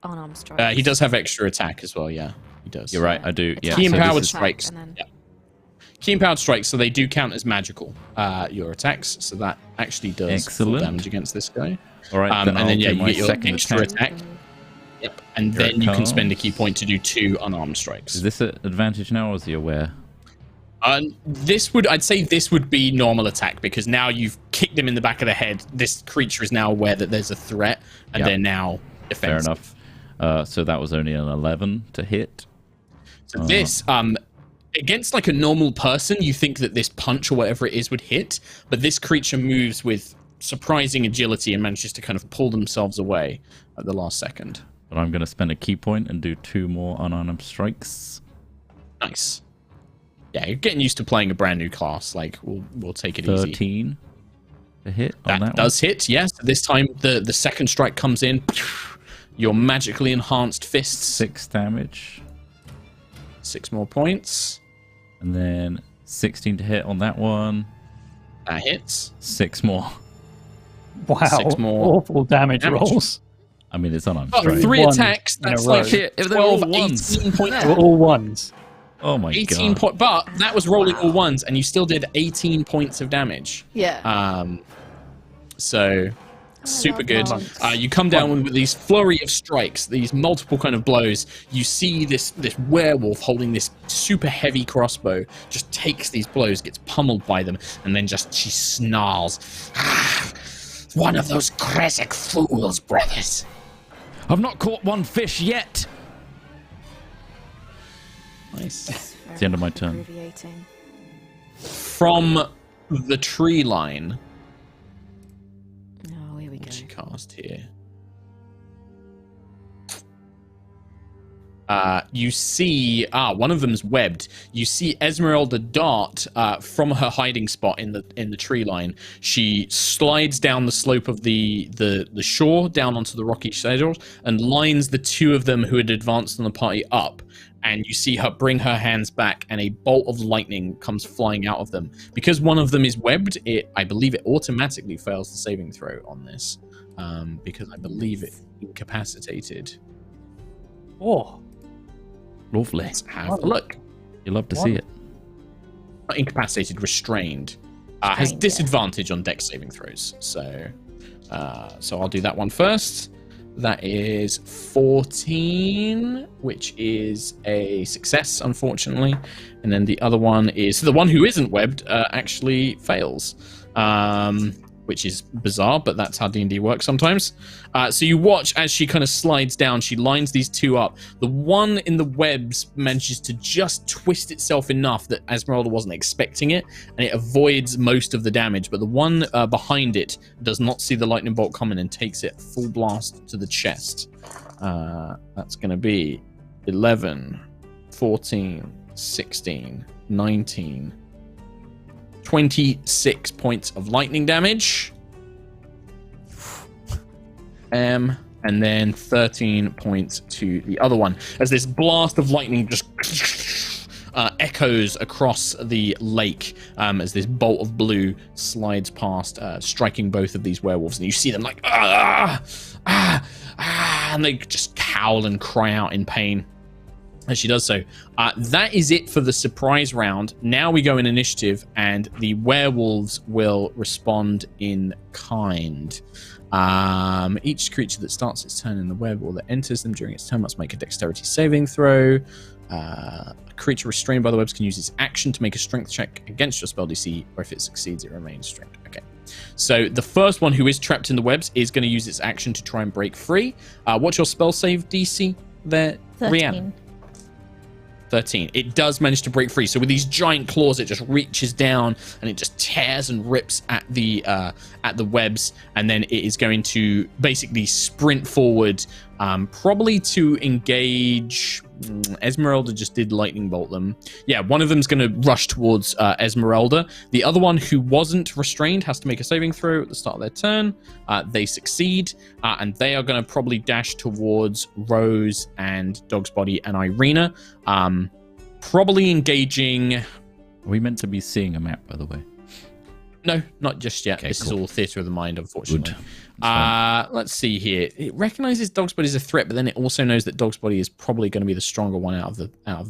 unarmed strike. He does have extra attack as well, yeah. He does. You're right, I do. Yeah, Key so empowered this is- strikes. and then- Yeah. Key empowered strikes, so they do count as magical, your attacks. So that actually does full Excellent. damage against this guy. All right, then and I'll then, yeah, do you my get your second extra attack. attack. Yep. And Here then it you can spend a comes. key point to do 2 unarmed strikes. Is this an advantage now, or is he aware? I'd say this would be normal attack, because now you've kicked him in the back of the head. This creature is now aware that there's a threat, and Yep. they're now Fair defensive. enough. So that was only an 11 to hit. So this, against like a normal person, you think that this punch or whatever it is would hit, but this creature moves with surprising agility and manages to kind of pull themselves away at the last second. But I'm going to spend a key point and do 2 more unarmed strikes. Nice. Yeah, you're getting used to playing a brand new class. Like, we'll take it easy. 13 to hit on that does hit, yes. This time the second strike comes in. Your magically enhanced fists. 6 damage. 6 more points. And then 16 to hit on that one. That hits. 6 more. Wow. 6 more Awful damage rolls. I mean, it's unarmed Oh, strike. 3 Ones attacks. in a That's row. like Shit, if they're all 12, ones. 18 points. They were all ones. Oh my 18 god. point, but that was rolling all ones, and you still did 18 points of damage. Yeah. So super good. ones. You come down with these flurry of strikes, these multiple kind of blows. You see this werewolf holding this super heavy crossbow, just takes these blows, gets pummeled by them, and then just she snarls. Ah, one of those Kresik fools, brothers. I've not caught one fish yet. Nice. It's the end of my turn. Infuriating. From the tree line, Oh, here we go. what she cast here. You see, one of them's webbed. You see Esmeralda dart from her hiding spot in the tree line. She slides down the slope of the shore down onto the rocky shores and lines the 2 of them who had advanced on the party up. And you see her bring her hands back, and a bolt of lightning comes flying out of them. Because one of them is webbed, I believe it automatically fails the saving throw on this, because I believe it incapacitated. Oh, Lovely. Let's have a look. You love to see it. Not incapacitated, restrained. Has Restrained, yeah. disadvantage on dex saving throws. So I'll do that one first. That is 14, which is a success, unfortunately. And then the other one is the one who isn't webbed actually fails, which is bizarre, but that's how D&D works sometimes. So you watch as she kind of slides down. She lines these 2 up. The one in the webs manages to just twist itself enough that Esmeralda wasn't expecting it, and it avoids most of the damage. But the one behind it does not see the lightning bolt coming and takes it full blast to the chest. That's going to be 11, 14, 16, 19, 26 points of lightning damage. And then 13 points to the other one. As this blast of lightning just echoes across the lake as this bolt of blue slides past, striking both of these werewolves. And you see them like, and they just howl and cry out in pain as she does so. That is it for the surprise round. Now we go in initiative, and the werewolves will respond in kind. Each creature that starts its turn in the web or that enters them during its turn must make a dexterity saving throw. A creature restrained by the webs can use its action to make a strength check against your spell DC, or if it succeeds, it remains strength. Okay. So the first one who is trapped in the webs is going to use its action to try and break free. What's your spell save DC there, 13. Rianne? 13. It does manage to break free. So with these giant claws, it just reaches down and it just tears and rips at the webs, and then it is going to basically sprint forward, probably to engage. Esmeralda just did lightning bolt them. Yeah, one of them's going to rush towards Esmeralda. The other one who wasn't restrained has to make a saving throw at the start of their turn. They succeed, and they are going to probably dash towards Rose and Dog's Body and Irina, probably engaging. Are we meant to be seeing a map, by the way? No, not just yet. Okay, This cool. is all theatre of the mind, unfortunately. Good. That's Let's see here. It recognizes Dog's Body as a threat, but then it also knows that Dog's Body is probably going to be the stronger one out of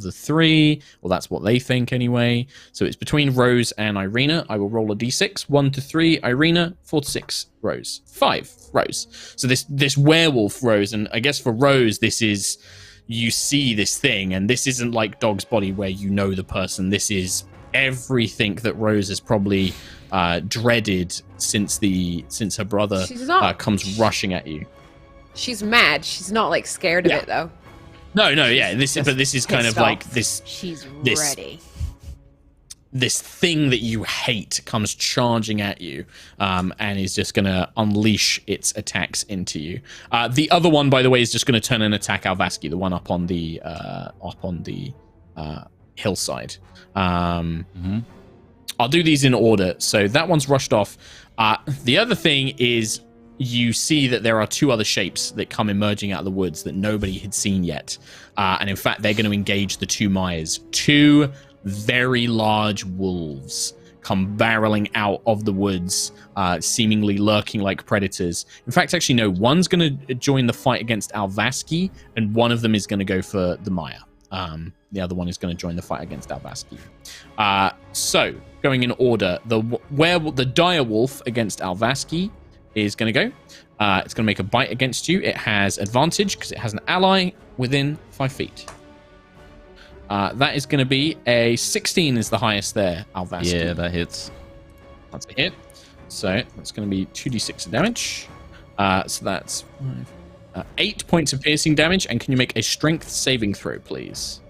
the 3. Well, that's what they think anyway. So it's between Rose and Irina. I will roll a d6. 1 to 3, Irina. 4 to 6, Rose. 5, Rose. So this werewolf, Rose, and I guess for Rose, this is, you see this thing, and this isn't like Dog's Body where you know the person. This is everything that Rose has probably dreaded since her brother comes rushing at you. She's mad. She's not like scared of it though. No, yeah. This is kind of pissed like off. this. She's This ready. this thing that you hate comes charging at you, and is just going to unleash its attacks into you. The other one, by the way, is just going to turn and attack Alvaski, the one up on the hillside. I'll do these in order. So that one's rushed off. The other thing is you see that there are two other shapes that come emerging out of the woods that nobody had seen yet. And in fact, they're going to engage the two Myers. Two very large wolves come barreling out of the woods, seemingly lurking like predators. In fact, actually, no, one's going to join the fight against Alvaski, and one of them is going to go for the Maya. The other one is going to join the fight against Alvaski. So, going in order, the dire wolf against Alvaski is going to go. It's going to make a bite against you. It has advantage because it has an ally within 5 feet. That is going to be a 16 is the highest there, Alvaski. Yeah, that hits. That's a hit. So that's going to be 2d6 of damage. So that's 8 points of piercing damage. And can you make a strength saving throw, please?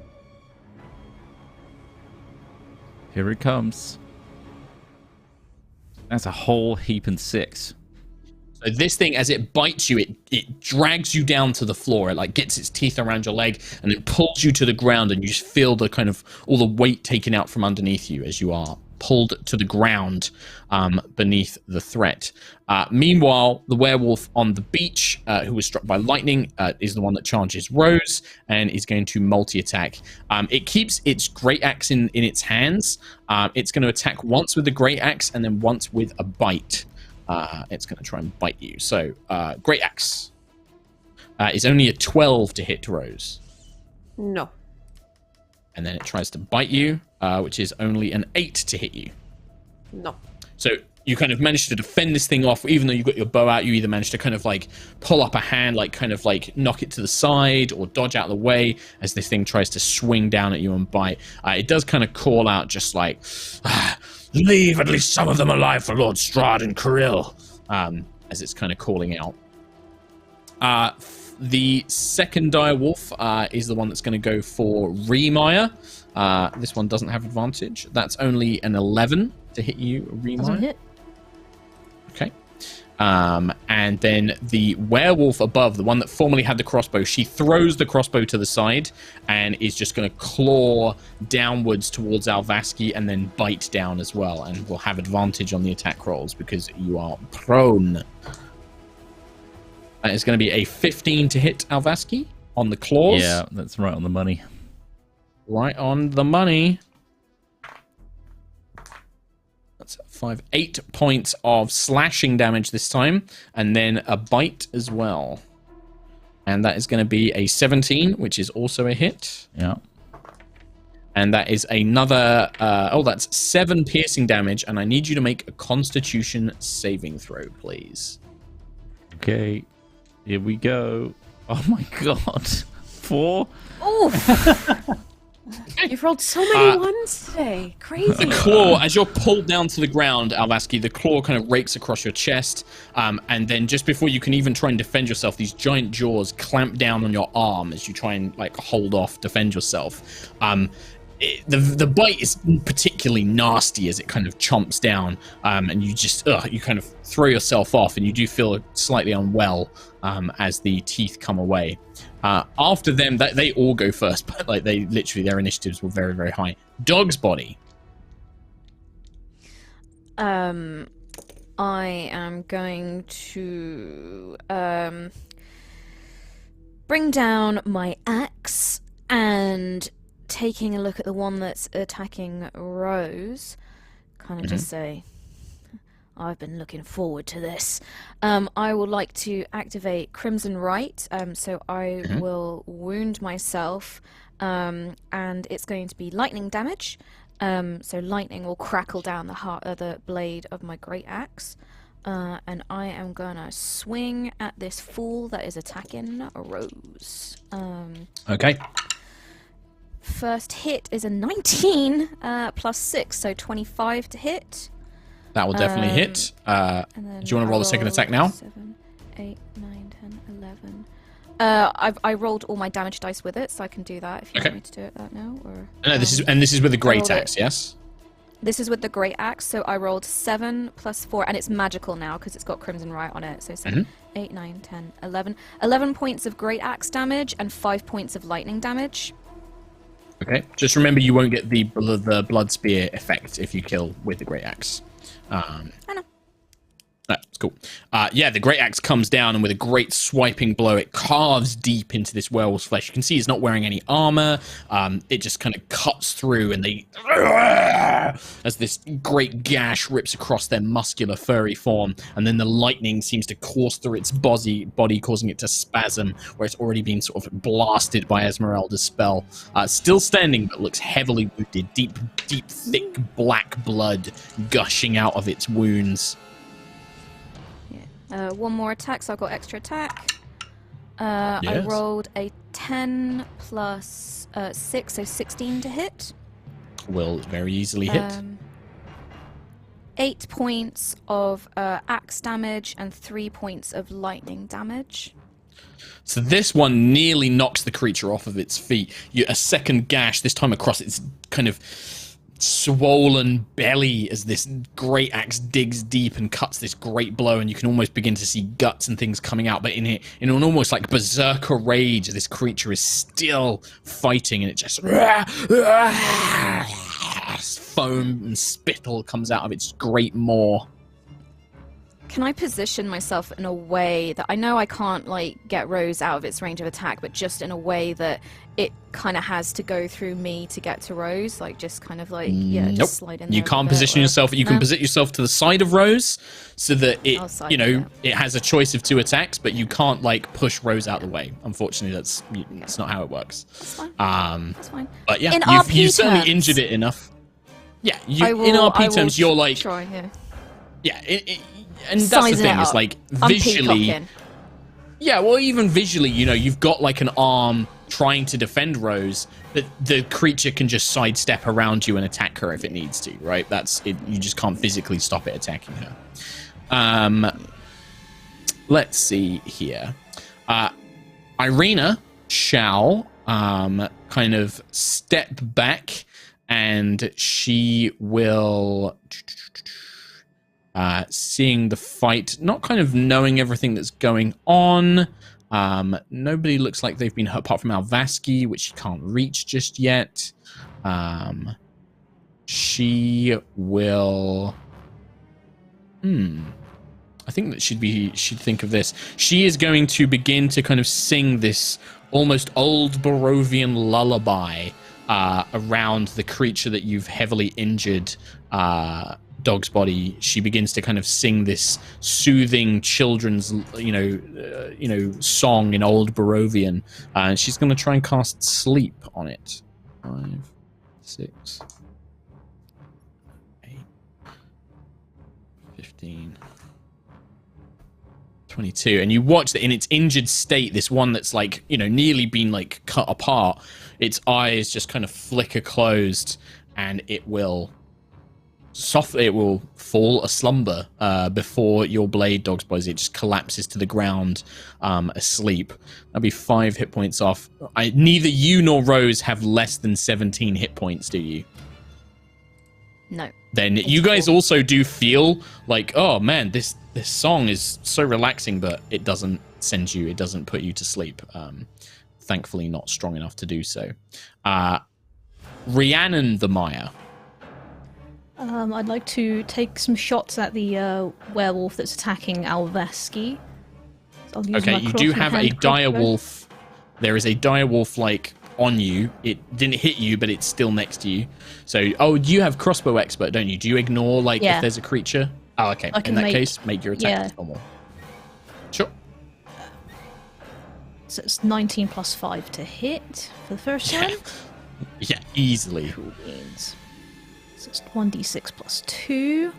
Here it comes. That's a whole heap and 6. So this thing, as it bites you, it drags you down to the floor. It like gets its teeth around your leg and it pulls you to the ground, and you just feel the kind of all the weight taken out from underneath you as you are pulled to the ground beneath the threat. Meanwhile, the werewolf on the beach, who was struck by lightning, is the one that charges Rose and is going to multi-attack. It keeps its great axe in its hands. It's going to attack once with the great axe and then once with a bite. It's going to try and bite you. So, great axe is only a 12 to hit Rose. No. And then it tries to bite you, which is only an 8 to hit you. No. So you kind of managed to defend this thing off, even though you've got your bow out. You either managed to kind of like pull up a hand, like kind of like knock it to the side, or dodge out of the way as this thing tries to swing down at you and bite. It does kind of call out just like, leave at least some of them alive for Lord Strahd and Kirill, as it's kind of calling out. The second dire wolf is the one that's going to go for Remire. This one doesn't have advantage. That's only an 11 to hit you, Remire. Doesn't hit. Okay. And then the werewolf above, the one that formerly had the crossbow, she throws the crossbow to the side and is just going to claw downwards towards Alvaski and then bite down as well, and will have advantage on the attack rolls because you are prone. That is going to be a 15 to hit Alvaski on the claws. Yeah, that's right on the money. Right on the money. That's 8 points of slashing damage this time, and then a bite as well. And that is going to be a 17, which is also a hit. Yeah. And that is another... that's 7 piercing damage, and I need you to make a Constitution saving throw, please. Okay. Here we go. Oh my god. 4? Oh! You've rolled so many ones today. Crazy. The claw, as you're pulled down to the ground, Alvaski, the claw kind of rakes across your chest, and then just before you can even try and defend yourself, these giant jaws clamp down on your arm as you try and like hold off, defend yourself. The bite is particularly nasty as it kind of chomps down, and you just you kind of throw yourself off, and you do feel slightly unwell as the teeth come away. After them, they all go first, but like they literally their initiatives were very, very high. Dog's body. I am going to bring down my axe and, taking a look at the one that's attacking Rose, kind of just say, I've been looking forward to this. I would like to activate Crimson Right, so I will wound myself, and it's going to be lightning damage. So lightning will crackle down the blade of my great axe, and I am gonna swing at this fool that is attacking Rose. Okay. First hit is a 19 plus 6, so 25 to hit. That will definitely hit. Do you want to roll the second attack now? 7, 8, 9, 10, 11. I rolled all my damage dice with it, so I can do that if you want me to do it that now. Or No, this is with the great rolled it. axe, yes? This is with the Great Axe, so I rolled 7 plus 4, and it's magical now because it's got Crimson Riot on it. So 7, 8, 9, 10, 11. 11 points of Great Axe damage and 5 points of lightning damage. Okay. Just remember you won't get the blood spear effect if you kill with the Great Axe. I know. That's cool. Yeah, the Great Axe comes down, and with a great swiping blow, it carves deep into this werewolf's flesh. You can see he's not wearing any armor. It just kind of cuts through, and as this great gash rips across their muscular, furry form, and then the lightning seems to course through its body, causing it to spasm, where it's already been sort of blasted by Esmeralda's spell. Still standing, but looks heavily wounded. Deep, thick black blood gushing out of its wounds. One more attack, so I've got extra attack. I rolled a 10 plus 6, so 16 to hit. Will very easily hit. 8 points of axe damage and 3 points of lightning damage. So this one nearly knocks the creature off of its feet. A second gash, this time across its kind of swollen belly as this great axe digs deep and cuts this great blow, and you can almost begin to see guts and things coming out. But in an almost like berserker rage, this creature is still fighting, and it just foam and spittle comes out of its great maw. Can I position myself in a way that I know I can't like get Rose out of its range of attack, but just in a way that it kind of has to go through me to get to Rose, like just kind of like just slide in there. You can't position yourself. You can position yourself to the side of Rose so that it, it has a choice of 2 attacks, but you can't like push Rose out of the way. Unfortunately, that's not how it works. That's fine. That's fine. But yeah, you certainly injured it enough. Yeah, in RP terms, you're like, try, and that's the thing, is like visually. Yeah, well, even visually, you've got like an arm trying to defend Rose, that the creature can just sidestep around you and attack her if it needs to, right? That's it. You just can't physically stop it attacking her. Let's see here. Irina shall kind of step back, and she will, seeing the fight, not kind of knowing everything that's going on. Nobody looks like they've been hurt apart from Alvaski, which she can't reach just yet. She will. I think that she'd think of this. She is going to begin to kind of sing this almost old Barovian lullaby around the creature that you've heavily injured, Dog's Body. She begins to kind of sing this soothing children's, song in old Barovian. And she's going to try and cast Sleep on it. 5, 6, 8, 15, 22. And you watch that in its injured state, this one that's like, nearly been like cut apart, its eyes just kind of flicker closed, and it will fall a slumber before your blade, Dog's Bodies. It just collapses to the ground, asleep. That'll be 5 hit points off. Neither you nor Rose have less than 17 hit points, do you? No. Then you guys also do feel like, oh man, this song is so relaxing, but it doesn't put you to sleep. Thankfully not strong enough to do so. Rhiannon the Maya. I'd like to take some shots at the werewolf that's attacking Alvaski. So okay, you do have a direwolf. There is a direwolf like on you. It didn't hit you, but it's still next to you. So, you have crossbow expert, don't you? Do you ignore if there's a creature? Oh, okay. In that case, make your attack normal. Sure. So it's 19 plus 5 to hit for the first time. Yeah, easily. Cool beans. So it's 1d6 plus 2.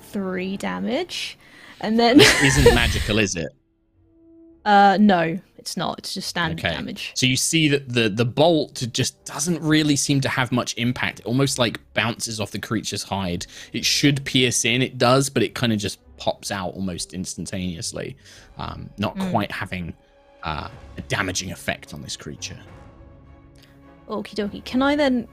3 damage. And then... This isn't magical, is it? No, it's not. It's just standard damage. So you see that the bolt just doesn't really seem to have much impact. It almost like bounces off the creature's hide. It should pierce in. It does, but it kind of just pops out almost instantaneously. Not quite having a damaging effect on this creature. Okie dokie. Can I then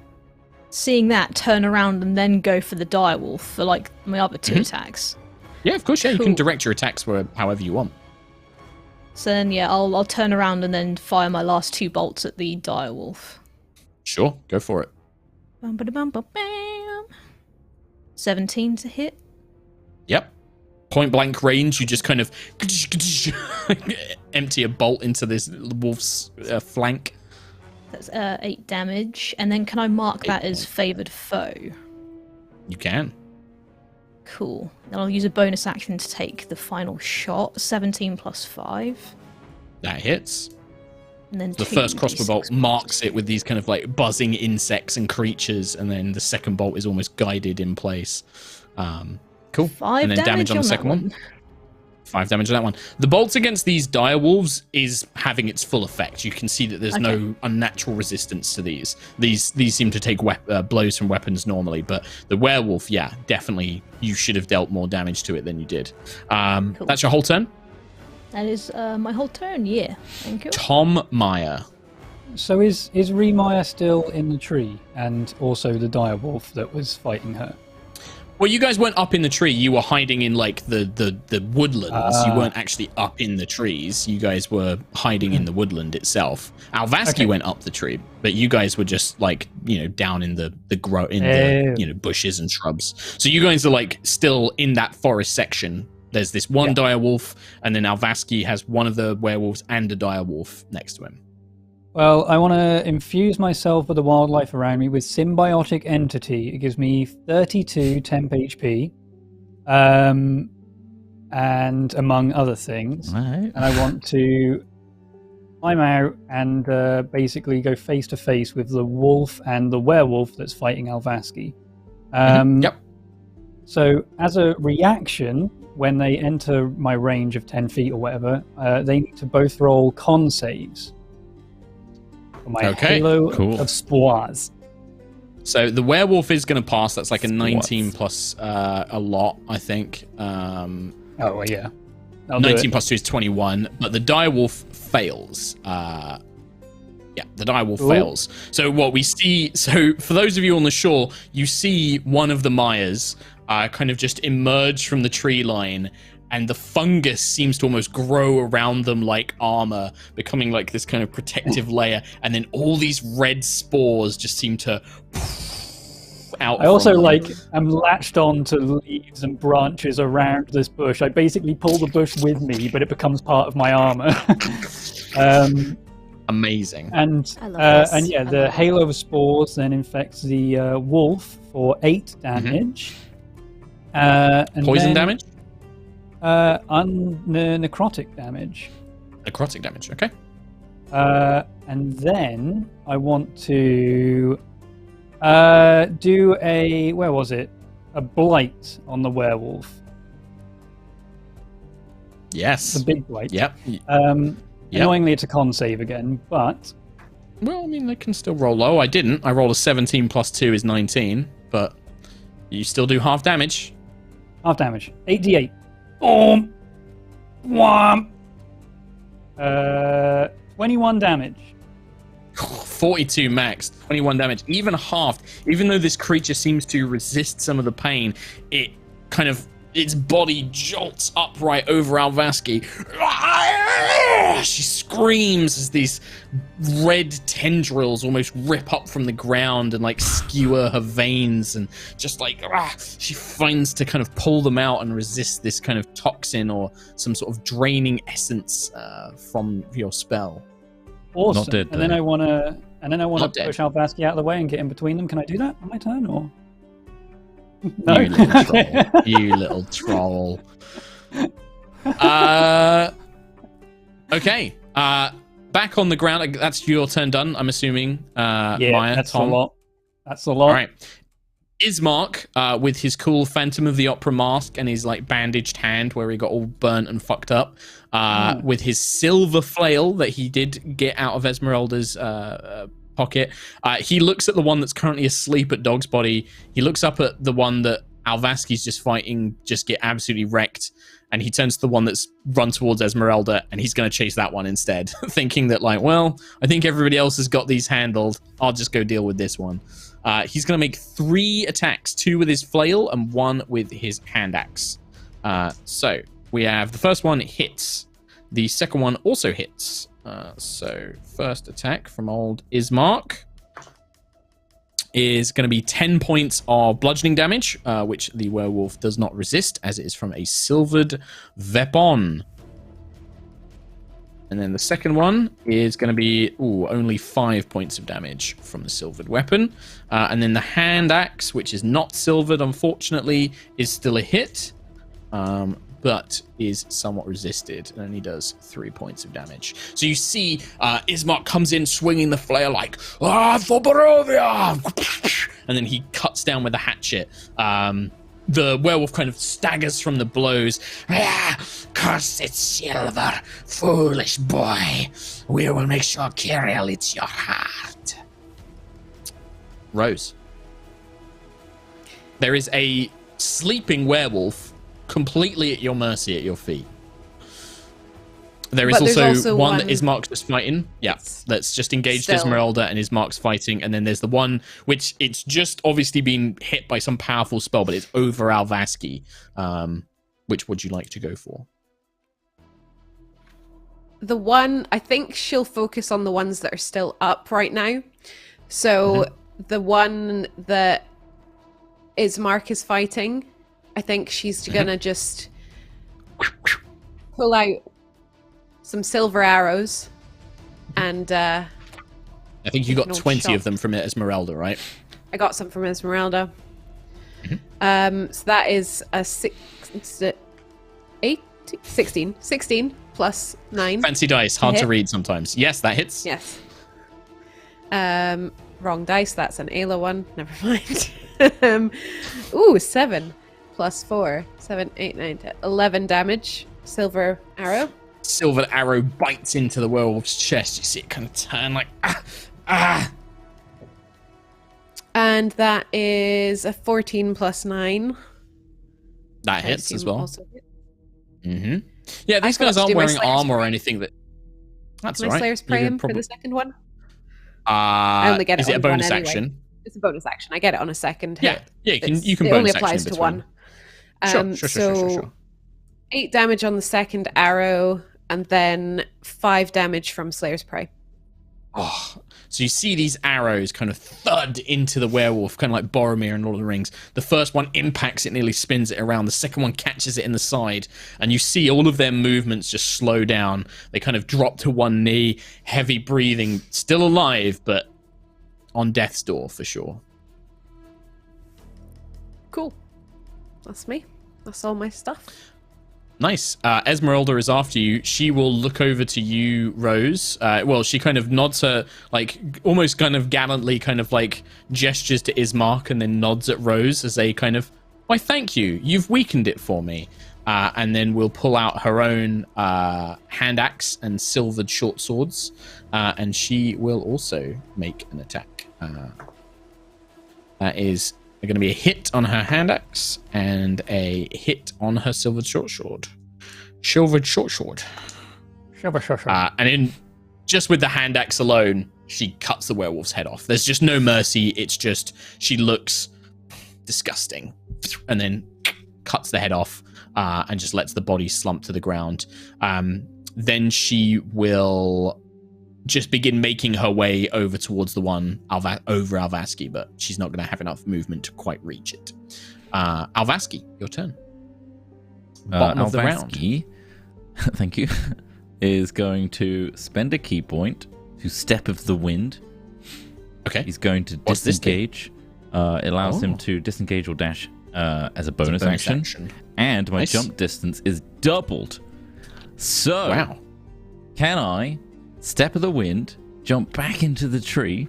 seeing that, turn around and then go for the direwolf for like my other 2 attacks. Yeah, of course. Yeah, you can Cool. direct your attacks however you want. So then, yeah, I'll turn around and then fire my last 2 bolts at the direwolf. Sure, go for it. Bam, bam, bam, bam. 17 to hit. Yep. Point blank range, you just kind of empty a bolt into this wolf's flank. That's 8 damage. And then can I mark 8 that as favored foe? You can. Cool. Then I'll use a bonus action to take the final shot. 17 plus 5. That hits. And then The first crossbow bolt marks it with these kind of like buzzing insects and creatures, and then the second bolt is almost guided in place. Cool. 5 and then damage on the that second one. 5 damage on that one. The bolts against these dire wolves is having its full effect. You can see that there's no unnatural resistance to these. These seem to take blows from weapons normally, but the werewolf, yeah, definitely you should have dealt more damage to it than you did. Cool. That's your whole turn. That is my whole turn, yeah. Thank you. Tom Meyer. So is Remire still in the tree, and also the direwolf that was fighting her? Well, you guys weren't up in the tree. You were hiding in like the woodlands. You weren't actually up in the trees. You guys were hiding in the woodland itself. Alvaski went up the tree, but you guys were just like, down in the bushes and shrubs. So you guys are like still in that forest section. There's this one dire wolf, and then Alvaski has one of the werewolves and a dire wolf next to him. Well, I want to infuse myself with the wildlife around me with Symbiotic Entity. It gives me 32 temp HP, and among other things. Right. And I want to climb out and basically go face to face with the wolf and the werewolf that's fighting Alvaski. Yep. So, as a reaction, when they enter my range of 10 feet or whatever, they need to both roll con saves. For my halo of spores. So the werewolf is going to pass. That's like a 19 plus a lot, I think. Oh, yeah. 19 plus 2 is 21, but the direwolf fails. The direwolf fails. So what we see, so for those of you on the shore, you see one of the Myers kind of just emerge from the tree line, and the fungus seems to almost grow around them like armor, becoming like this kind of protective layer, and then all these red spores just seem to out. I also am latched on to leaves and branches around this bush. I basically pull the bush with me, but it becomes part of my armor. Amazing. And the halo of spores then infects the wolf for 8 damage. And poison damage? Necrotic damage. Necrotic damage, okay. And then I want to do a blight on the werewolf. Yes. The big blight. Yep. Annoyingly, it's a con save again, but... Well, I mean, they can still roll low. I didn't. I rolled a 17 plus 2 is 19, but you still do half damage. Half damage. 8d8. Boom! Wham! 21 damage. 42 max, 21 damage, even halved. Even though this creature seems to resist some of the pain, it kind of, its body jolts upright over Alvaski. She screams as these red tendrils almost rip up from the ground and like skewer her veins, and just like she finds to kind of pull them out and resist this kind of toxin or some sort of draining essence from your spell. Awesome. Not dead, and then I want to push Alvaski out of the way and get in between them. Can I do that on my turn, or? No. You little troll. You little troll. Okay. Back on the ground. That's your turn done, I'm assuming. Maya, that's Tom. a lot. That's a lot. All right. Ismark, with his cool Phantom of the Opera mask and his like bandaged hand where he got all burnt and fucked up, with his silver flail that he did get out of Esmeralda's pocket, he looks at the one that's currently asleep at Dog's body. He looks up at the one that Alvaski's just fighting, just get absolutely wrecked, and he turns to the one that's run towards Esmeralda, and he's going to chase that one instead, thinking that, like, well, I think everybody else has got these handled. I'll just go deal with this one. He's going to make 3 attacks, 2 with his flail and 1 with his hand axe. So we have the first one hits. The second one also hits. So first attack from old Ismark is going to be 10 points of bludgeoning damage, which the werewolf does not resist, as it is from a silvered weapon. And then the second one is going to be only 5 points of damage from the silvered weapon. And then the hand axe, which is not silvered, unfortunately, is still a hit, but is somewhat resisted and only does 3 points of damage. So you see Ismark comes in swinging the flail like, for Barovia! And then he cuts down with the hatchet. The werewolf kind of staggers from the blows. Cursed silver, foolish boy. We will make sure Kiriel eats your heart. Rose. There is a sleeping werewolf completely at your mercy at your feet. There is also one that Ismark's just fighting. Yeah, that's just engaged Esmeralda and Ismark's fighting. And then there's the one which it's just obviously been hit by some powerful spell, but it's over Alvaski. Which would you like to go for? The one, I think she'll focus on the ones that are still up right now. So the one that Ismark is fighting, I think she's gonna just pull out some silver arrows and I think you got 20 of them from Esmeralda, right? I got some from Esmeralda. So that is a 16 plus 9. Fancy dice, hard to read sometimes. Yes, that hits. Yes. Wrong dice, that's an Ayla one. Never mind. 7 plus 4. 7, 8, 9, 10, 11 damage. Silver arrow. Silver arrow bites into the werewolf's chest. You see it kind of turn like, And that is a 14 plus 9. That hits as well. Hit. Yeah, these guys aren't wearing armor or anything. That's all right. Slayer's Prey for the second one? I only get it. Is it a bonus anyway. action? It's a bonus action. I get it on a second hit. Yeah, you can bonus action. It only applies to one. Sure. 8 damage on the second arrow, and then 5 damage from Slayer's Prey. Oh, so you see these arrows kind of thud into the werewolf, kind of like Boromir in Lord of the Rings. The first one impacts it, nearly spins it around. The second one catches it in the side, and you see all of their movements just slow down. They kind of drop to one knee, heavy breathing, still alive, but on death's door for sure. Cool. That's me. That's all my stuff. Nice. Esmeralda is after you. She will look over to you, Rose. She kind of nods her, like, almost kind of gallantly kind of, like, gestures to Ismark and then nods at Rose as a kind of, why, thank you. You've weakened it for me. And then we'll pull out her own hand axe and silvered short swords. And she will also make an attack. That is going to be a hit on her hand axe and a hit on her silvered short sword. And in just with the hand axe alone, she cuts the werewolf's head off. There's just no mercy. It's just she looks disgusting, and then cuts the head off and just lets the body slump to the ground. Then she will just begin making her way over towards the one over Alvaski, but she's not going to have enough movement to quite reach it. Alvaski, your turn. Bottom of the round. Thank you. Is going to spend a key point to Step of the Wind. Okay. He's going to disengage. It allows him to disengage or dash as a bonus action. And my jump distance is doubled. So, can I Step of the Wind, jump back into the tree,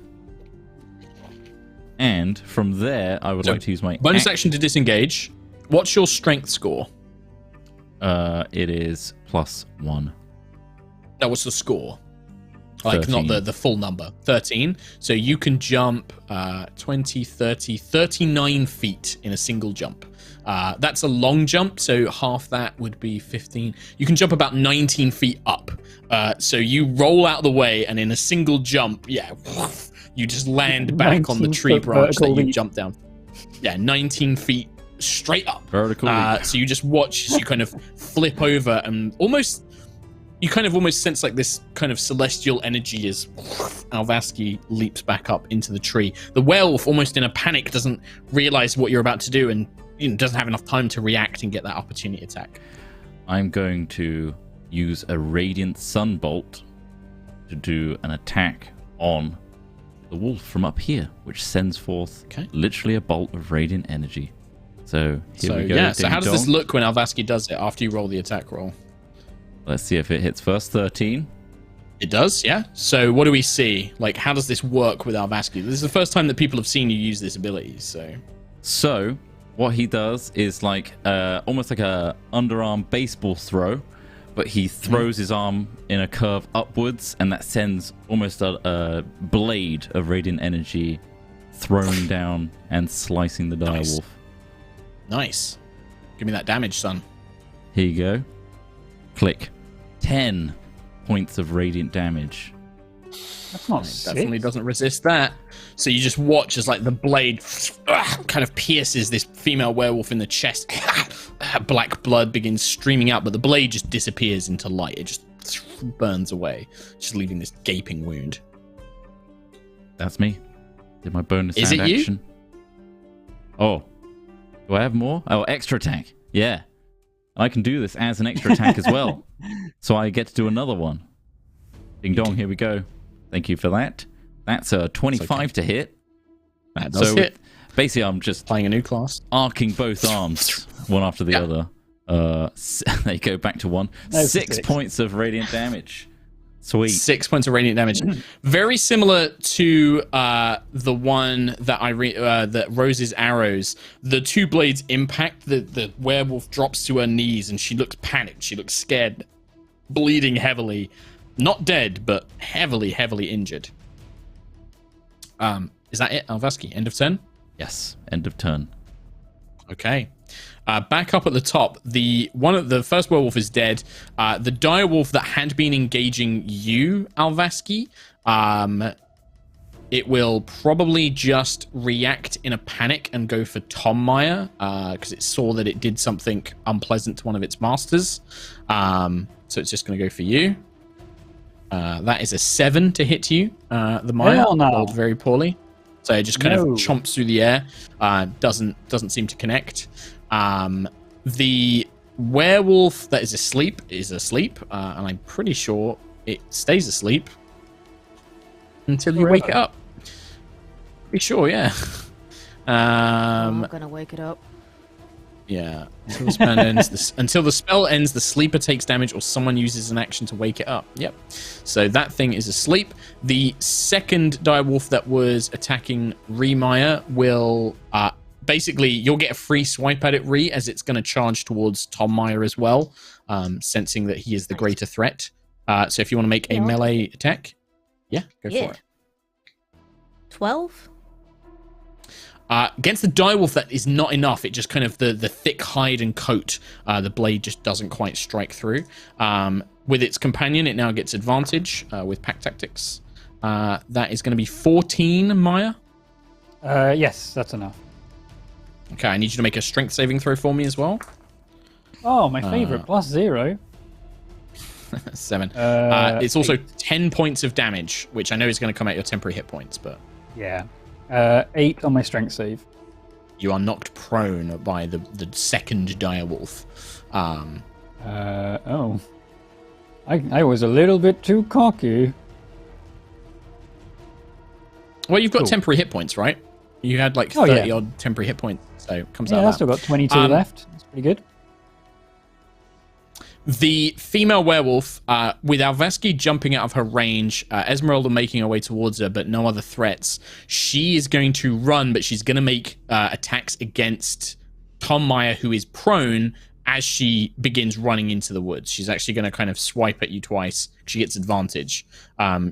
and from there, I would like to use my bonus action to disengage. What's your strength score? It is +1. No, what's the score? Like, 13. not the full number. 13. So you can jump 20, 30, 39 feet in a single jump. That's a long jump, so half that would be 15. You can jump about 19 feet up. So you roll out of the way, and in a single jump, you just land back on the tree 19-foot branch that vertical you leap. jumped down. Yeah, 19 feet straight up. Vertical leap. So you just watch as you kind of flip over, and you kind of almost sense like this kind of celestial energy as Alvaski leaps back up into the tree. The werewolf, almost in a panic, doesn't realize what you're about to do, and doesn't have enough time to react and get that opportunity attack. I'm going to use a radiant sunbolt to do an attack on the wolf from up here, which sends forth literally a bolt of radiant energy. So here we go. Yeah. So how does this ding-dong. look when Alvaski does it after you roll the attack roll? Let's see if it hits first. 13. It does, yeah. So what do we see? Like, how does this work with Alvaski? This is the first time that people have seen you use this ability, So what he does is like almost like a underarm baseball throw, but he throws his arm in a curve upwards, and that sends almost a blade of radiant energy thrown down and slicing the direwolf. Nice. Give me that damage, son. Here you go. Click. 10 points of radiant damage. That's not Definitely 6. doesn't resist that. So you just watch as like the blade kind of pierces this female werewolf in the chest. Black blood begins streaming out, but the blade just disappears into light. It just burns away, just leaving this gaping wound. That's me. Did my bonus Is hand it you? action. Oh. Do I have more? Oh, extra attack. Yeah. I can do this as an extra attack as well. So I get to do another one. Ding dong, here we go. Thank you for that. That's a 25 to hit. That does So hit. basically, I'm just Playing a new class. arcing both arms, one after the other. There you go, back to 1. That's 6 6. points of radiant damage. Sweet. 6 points of radiant damage. Very similar to the one that that Rose's arrows. The two blades impact. The werewolf drops to her knees, and she looks panicked. She looks scared, bleeding heavily. Not dead, but heavily, heavily injured. Is that it, Alvaski? End of turn? Yes, end of turn. Okay. Back up at the top, the first werewolf is dead. The direwolf that had been engaging you, Alvaski, it will probably just react in a panic and go for Tom Meyer because it saw that it did something unpleasant to one of its masters. So it's just going to go for you. That is a 7 to hit you, the Meyer. Hell no. Rolled very poorly. So it just kind of No. chomps through the air. Doesn't seem to connect. The werewolf that is asleep, and I'm pretty sure it stays asleep until you wake it up. Pretty sure, yeah. I'm gonna wake it up. Yeah. Until the spell ends, the sleeper takes damage, or someone uses an action to wake it up. Yep. So that thing is asleep. The second direwolf that was attacking Remire will basically, you'll get a free swipe at it, as it's going to charge towards Tom Meyer as well, sensing that he is the greater threat. So if you want to make a melee attack, go for it. 12? Against the direwolf, that is not enough. It just kind of, the thick hide and coat, the blade just doesn't quite strike through. With its companion, it now gets advantage with pack tactics. That is going to be 14, Maya. Yes, that's enough. Okay, I need you to make a strength saving throw for me as well. Oh, my favorite, +0. 7. It's also 10 points of damage, which I know is going to come out your temporary hit points, but Yeah. 8 on my strength save. you are knocked prone by the second direwolf. Oh. I was a little bit too cocky. Well, you've got Cool. temporary hit points, right? You had like Oh, 30 yeah. odd temporary hit points, so it comes Yeah, out I've of still that. got 22 left. That's pretty good. The female werewolf, with Alvaski jumping out of her range, Esmeralda making her way towards her, but no other threats, she is going to run, but she's going to make attacks against Tom Meyer, who is prone, as she begins running into the woods. She's actually going to kind of swipe at you twice. She gets advantage.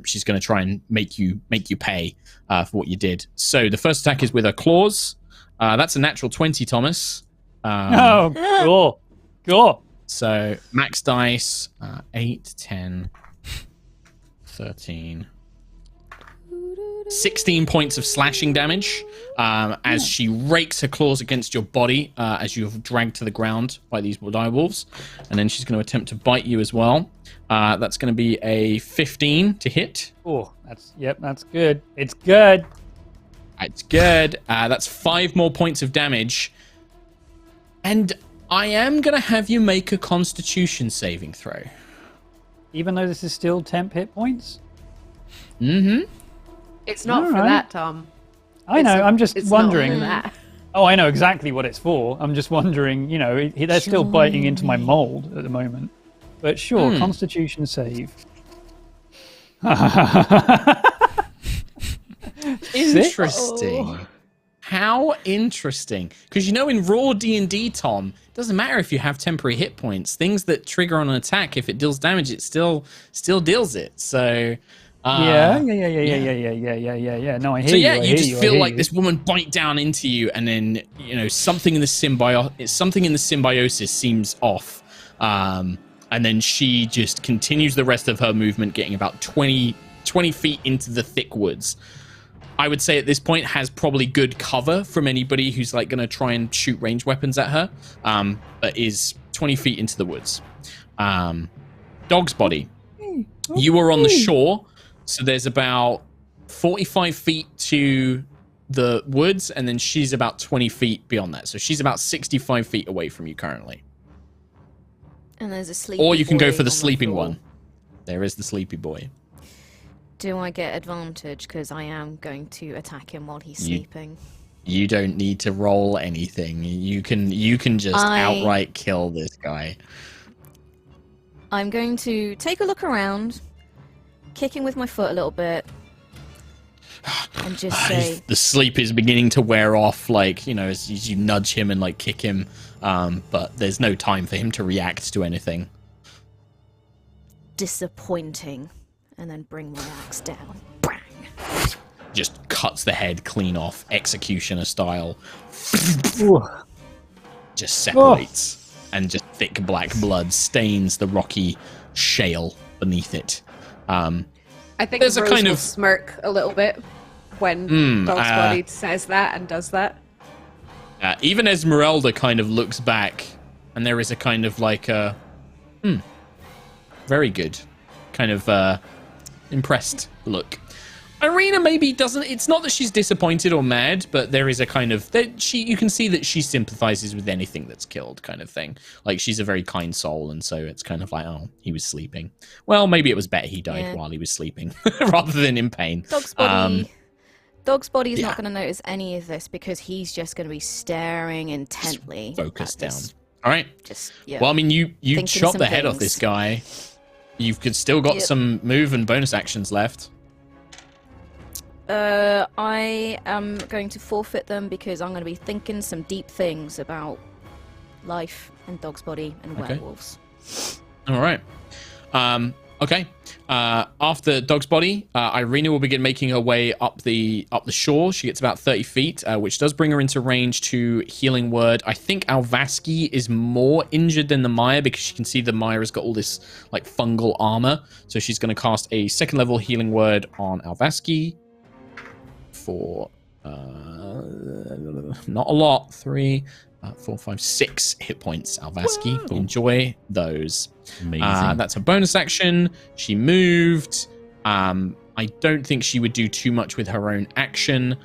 She's going to try and make you pay for what you did. So the first attack is with her claws. That's a natural 20, Thomas. Oh, cool. Cool. So max dice, 8, 10, 13, 16 points of slashing damage as she rakes her claws against your body as you're dragged to the ground by these direwolves. And then she's going to attempt to bite you as well. That's going to be a 15 to hit. Oh, that's good. It's good. It's good. That's 5 more points of damage. And I am going to have you make a Constitution saving throw. Even though this is still temp hit points? Mm-hmm. It's not All for right. that, Tom. I know, I'm just It's not wondering. for that. Oh, I know exactly what it's for. I'm just wondering, they're still biting into my mold at the moment. But sure, Constitution save. Interesting. How interesting. Because in raw D&D, Tom, it doesn't matter if you have temporary hit points. Things that trigger on an attack, if it deals damage, it still deals it. So... Yeah. No, I hear you. You just feel like this woman bite down into you, and then something in the symbiosis seems off, and then she just continues the rest of her movement, getting about 20 feet into the thick woods. I would say at this point has probably good cover from anybody who's like going to try and shoot ranged weapons at her, but is 20 feet into the woods. Dog's body. You are on the shore. So there's about 45 feet to the woods, and then she's about 20 feet beyond that. So she's about 65 feet away from you currently. And there's a sleepy Or you can go boy for the on sleeping floor. one. There is the sleepy boy. Do I get advantage? Because I am going to attack him while he's sleeping. You don't need to roll anything. You can just outright kill this guy. I'm going to take a look around, kicking with my foot a little bit, and just say... The sleep is beginning to wear off, as you nudge him and, kick him. But there's no time for him to react to anything. Disappointing. And then bring my axe down. Bang! Just cuts the head clean off, executioner style. Just separates. And just thick black blood stains the rocky shale beneath it. I think there's Rose a kind will of smirk a little bit when Dog's Body says that and does that. even Esmeralda kind of looks back, and there is a kind of very good, kind of impressed look. Irina maybe doesn't. It's not that she's disappointed or mad, but there is a kind of you can see that she sympathizes with anything that's killed, kind of thing. Like, she's a very kind soul, and so it's kind of like, oh, he was sleeping. Well, maybe it was better he died while he was sleeping rather than in pain. Dog's body's not going to notice any of this because he's just going to be staring intently. Focused down. All right. Yeah. Well, I mean, you chopped some the head off things. this guy. You've still got some move and bonus actions left. I am going to forfeit them because I'm going to be thinking some deep things about life and Dog's body and werewolves. All right. Okay. After Dog's body, Irina will begin making her way up the shore. She gets about 30 feet, which does bring her into range to Healing Word. I think Alvaski is more injured than the Maya because she can see the Maya has got all this fungal armor. So she's going to cast a 2nd level Healing Word on Alvaski for not a lot. 3, 4, 5, 6 hit points. Alvaski, enjoy those. Amazing. That's a bonus action. She moved. I don't think she would do too much with her own action.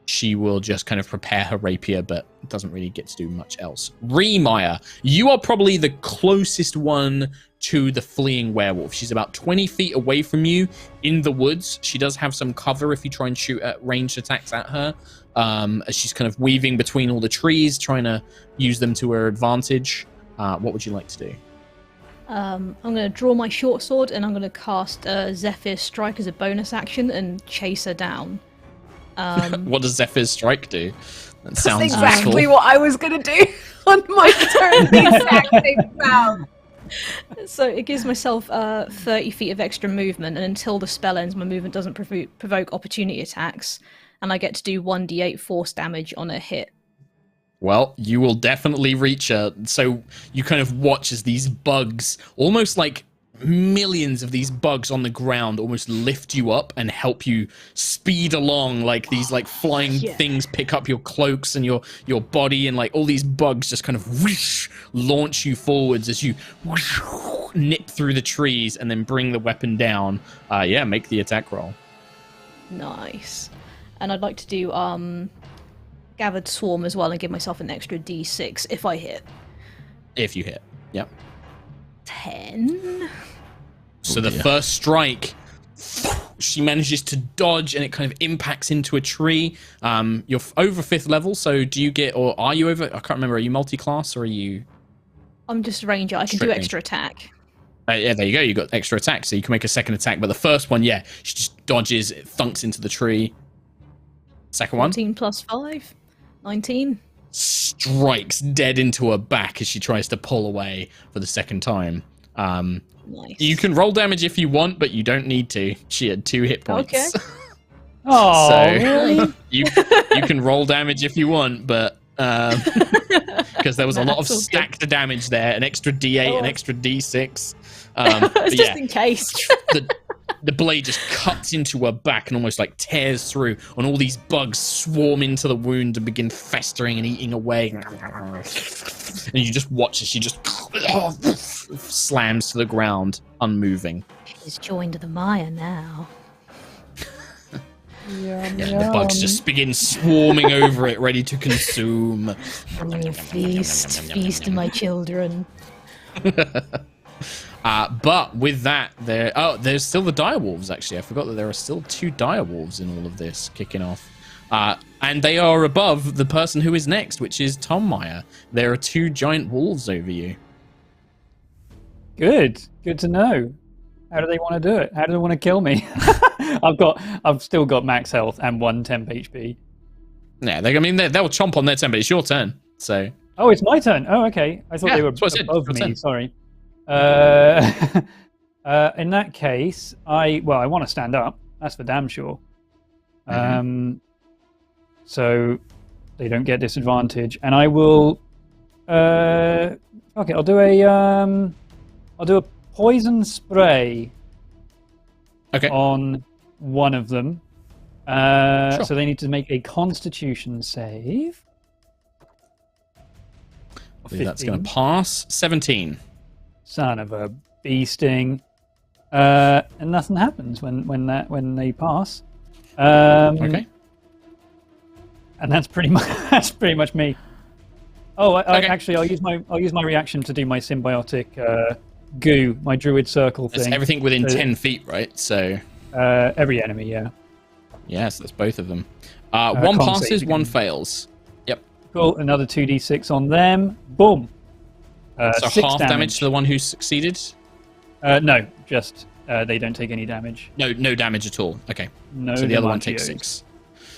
She will just kind of prepare her rapier, but doesn't really get to do much else. Remire, you are probably the closest one to the fleeing werewolf. She's about 20 feet away from you in the woods. She does have some cover if you try and shoot at ranged attacks at her, as she's kind of weaving between all the trees, trying to use them to her advantage. What would you like to do? I'm going to draw my short sword and I'm going to cast Zephyr's Strike as a bonus action and chase her down. What does Zephyr's Strike do? That sounds That's exactly useful. what I was going to do on my turn. The exact same sound. So it gives myself 30 feet of extra movement, and until the spell ends, my movement doesn't provoke opportunity attacks, and I get to do 1d8 force damage on a hit. Well, you will definitely reach her. So you kind of watch as these bugs, almost like millions of these bugs on the ground, almost lift you up and help you speed along. Like these like flying things pick up your cloaks and your body, and like all these bugs just kind of whoosh, launch you forwards as you whoosh, nip through the trees and then bring the weapon down. Yeah, make the attack roll. Nice. And I'd like to do Gathered Swarm as well and give myself an extra d6 if I hit. If you hit. Yep. 10. So the first strike, she manages to dodge and it kind of impacts into a tree. You're over 5th level, so do you get, or are you over, I can't remember, are you multi-class or are you? I'm just a ranger, I can do extra attack. Yeah, there you go, you got extra attack, so you can make a second attack, but the first one, yeah, she just dodges, it thunks into the tree. Second one? 14 plus 5, 19. Strikes dead into her back as she tries to pull away for the second time. Nice. You can roll damage if you want, but you don't need to. She had 2 hit points. Okay. Oh, so really? you can roll damage if you want, but because there was a lot of stacked damage there, an extra D8, an extra D6. But just in case. the blade just cuts into her back and almost like tears through, and all these bugs swarm into the wound and begin festering and eating away. And you just watch as she just slams to the ground, unmoving. She's joined the Maya now. Yeah, the bugs just begin swarming over it, ready to consume. Feast, my children. But with that, there's still the direwolves, actually. I forgot that there are still 2 direwolves in all of this kicking off. And they are above the person who is next, which is Tom Meyer. There are 2 giant wolves over you. Good to know. How do they want to do it? How do they want to kill me? I've still got max health and 1 temp HP. Yeah, they'll chomp on their turn, but it's your turn. So. Oh, it's my turn. Oh, okay. I thought they were above me. Sorry. In that case, I want to stand up. That's for damn sure. So they don't get disadvantage, and I will. Okay, I'll do a poison spray. Okay. On one of them. Sure. So they need to make a Constitution save. I believe that's going to pass. 17. Son of a bee sting. And nothing happens when they pass. Okay. And that's pretty much me. Oh, actually, I'll use my reaction to do my symbiotic goo, my druid circle thing. It's everything within 10 feet, right? So every enemy, yeah. Yes, that's both of them. One passes, one fails. Yep. Cool. Another 2d6 on them. Boom. So 6 half damage to the one who succeeded? No, just they don't take any damage. No damage at all. Okay. No. So the other one takes 6.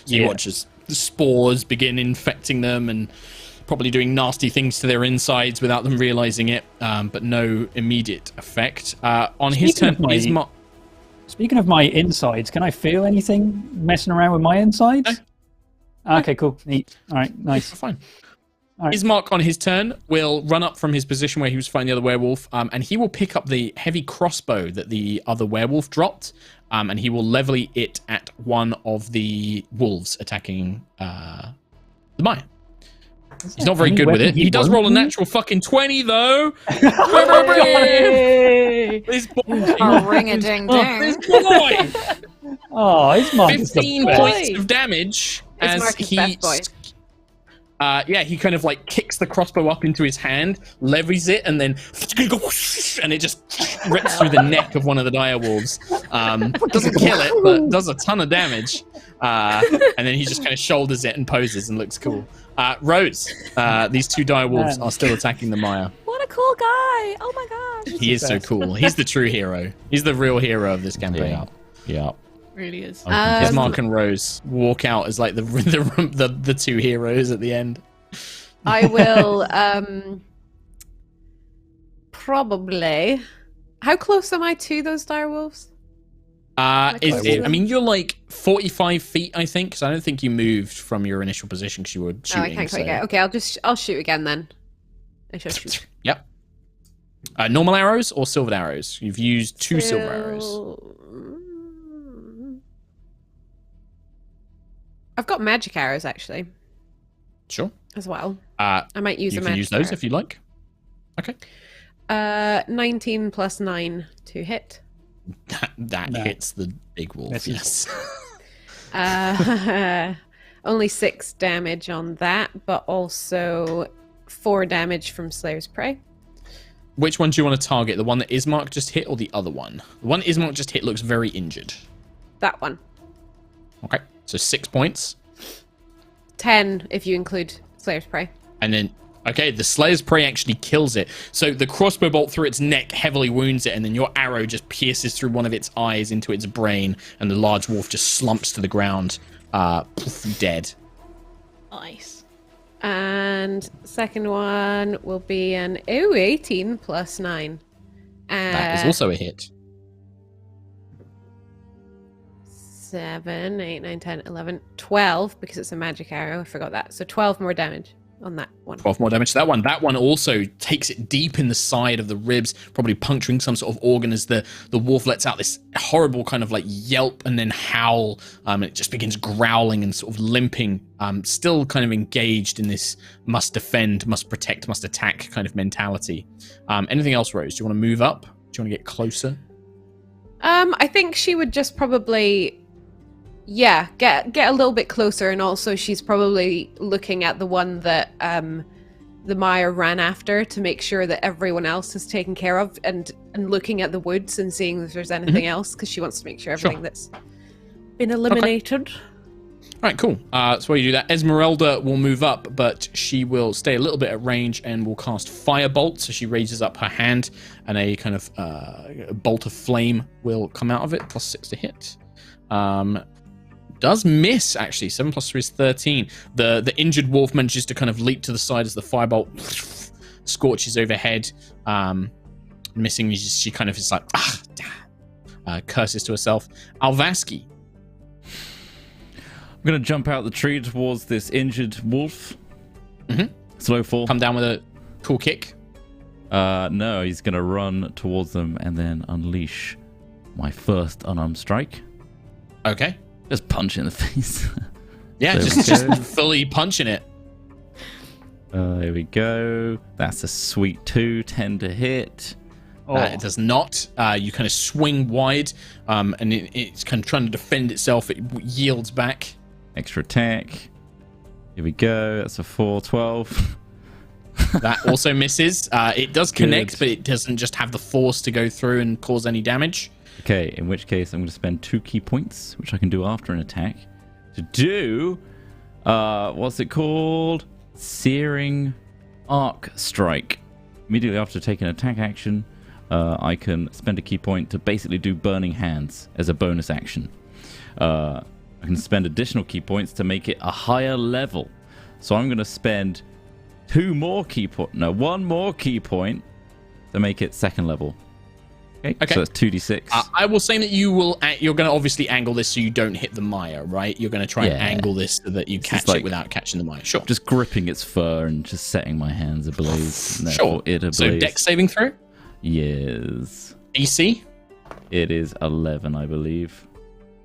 So you watch as the spores begin infecting them and probably doing nasty things to their insides without them realizing it, but no immediate effect. On his turn, Speaking of my insides, can I feel anything messing around with my insides? No. Okay, cool. Neat. All right, nice. Fine. Right. Ismark, on his turn, will run up from his position where he was fighting the other werewolf, and he will pick up the heavy crossbow that the other werewolf dropped, and he will level it at one of the wolves attacking the Maya. He's not very good with it. He does roll a natural fucking 20, though. This boy. Ring-a-ding-ding. This boy. Oh, Ismark 15 points of damage as he... he kind of like kicks the crossbow up into his hand, levies it, and then and it just rips through the neck of one of the direwolves. Doesn't kill it, but does a ton of damage. And then he just kind of shoulders it and poses and looks cool. Rose, these 2 direwolves are still attacking the Maya. What a cool guy! Oh my gosh. He is so cool. He's the true hero. He's the real hero of this campaign. Yeah. Really is. Ismark and Rose walk out as like the 2 heroes at the end. I will probably. How close am I to those direwolves? I mean, you're like 45 feet, I think, because I don't think you moved from your initial position because you were shooting. Oh, I can't quite get. Okay, I'll shoot again then. I shall shoot. Yep. Normal arrows or silvered arrows? You've used 2 silver arrows. I've got magic arrows actually. Sure. As well. I might use you a can magic use those arrow. if you like. Okay. 19 plus 9 to hit. That hits the big wolf. Misses. Yes. Only 6 damage on that, but also 4 damage from Slayer's Prey. Which one do you want to target? The one that Ismark just hit or the other one? The one Ismark just hit looks very injured. That one. Okay, so 6 points. 10 if you include Slayer's Prey. And then, okay, the Slayer's Prey actually kills it. So the crossbow bolt through its neck heavily wounds it, and then your arrow just pierces through one of its eyes into its brain, and the large wolf just slumps to the ground, dead. Nice. And second one will be an 18 plus 9. That is also a hit. 7, 8, 9, 10, 11, 12, because it's a magic arrow. I forgot that. So 12 more damage on that one. 12 more damage to that one. That one also takes it deep in the side of the ribs, probably puncturing some sort of organ as the wolf lets out this horrible kind of like yelp and then howl. And it just begins growling and sort of limping, still kind of engaged in this must defend, must protect, must attack kind of mentality. Anything else, Rose? Do you want to move up? Do you want to get closer? I think she would just probably... Yeah, get a little bit closer, and also she's probably looking at the one that the Maya ran after to make sure that everyone else is taken care of, and looking at the woods and seeing if there's anything else, because she wants to make sure everything that's been eliminated. All right, cool. So while you do that, Esmeralda will move up, but she will stay a little bit at range and will cast Firebolt. So she raises up her hand, and a kind of a bolt of flame will come out of it, +6 to hit. Does miss, actually. 7 plus 3 is 13. The injured wolf manages to kind of leap to the side as the firebolt scorches overhead. Missing, she kind of is like, curses to herself. Alvaski. I'm going to jump out the tree towards this injured wolf. Mm-hmm. Slow fall. Come down with a cool kick. No, he's going to run towards them and then unleash my first unarmed strike. Okay. Just punch in the face. Yeah, just fully punching it. Here we go. That's a sweet 2, 10 to hit. It does not. You kind of swing wide, and it's kind of trying to defend itself. It yields back. Extra attack. Here we go. That's a 4, 12. That also misses. It does connect, but it doesn't just have the force to go through and cause any damage. Okay, in which case I'm going to spend 2 key points, which I can do after an attack, to do, what's it called? Searing Arc Strike. Immediately after taking an attack action, I can spend a key point to basically do Burning Hands as a bonus action. I can spend additional key points to make it a higher level. So I'm going to spend 1 more key point to make it 2nd level. Okay. So it's 2d6. I will say that you're going to obviously angle this so you don't hit the Maya, right? You're going to try and angle this so that you catch it without catching the Maya. Sure. Just gripping its fur and just setting my hands ablaze. Sure. So dex saving throw? Yes. DC? It is 11, I believe.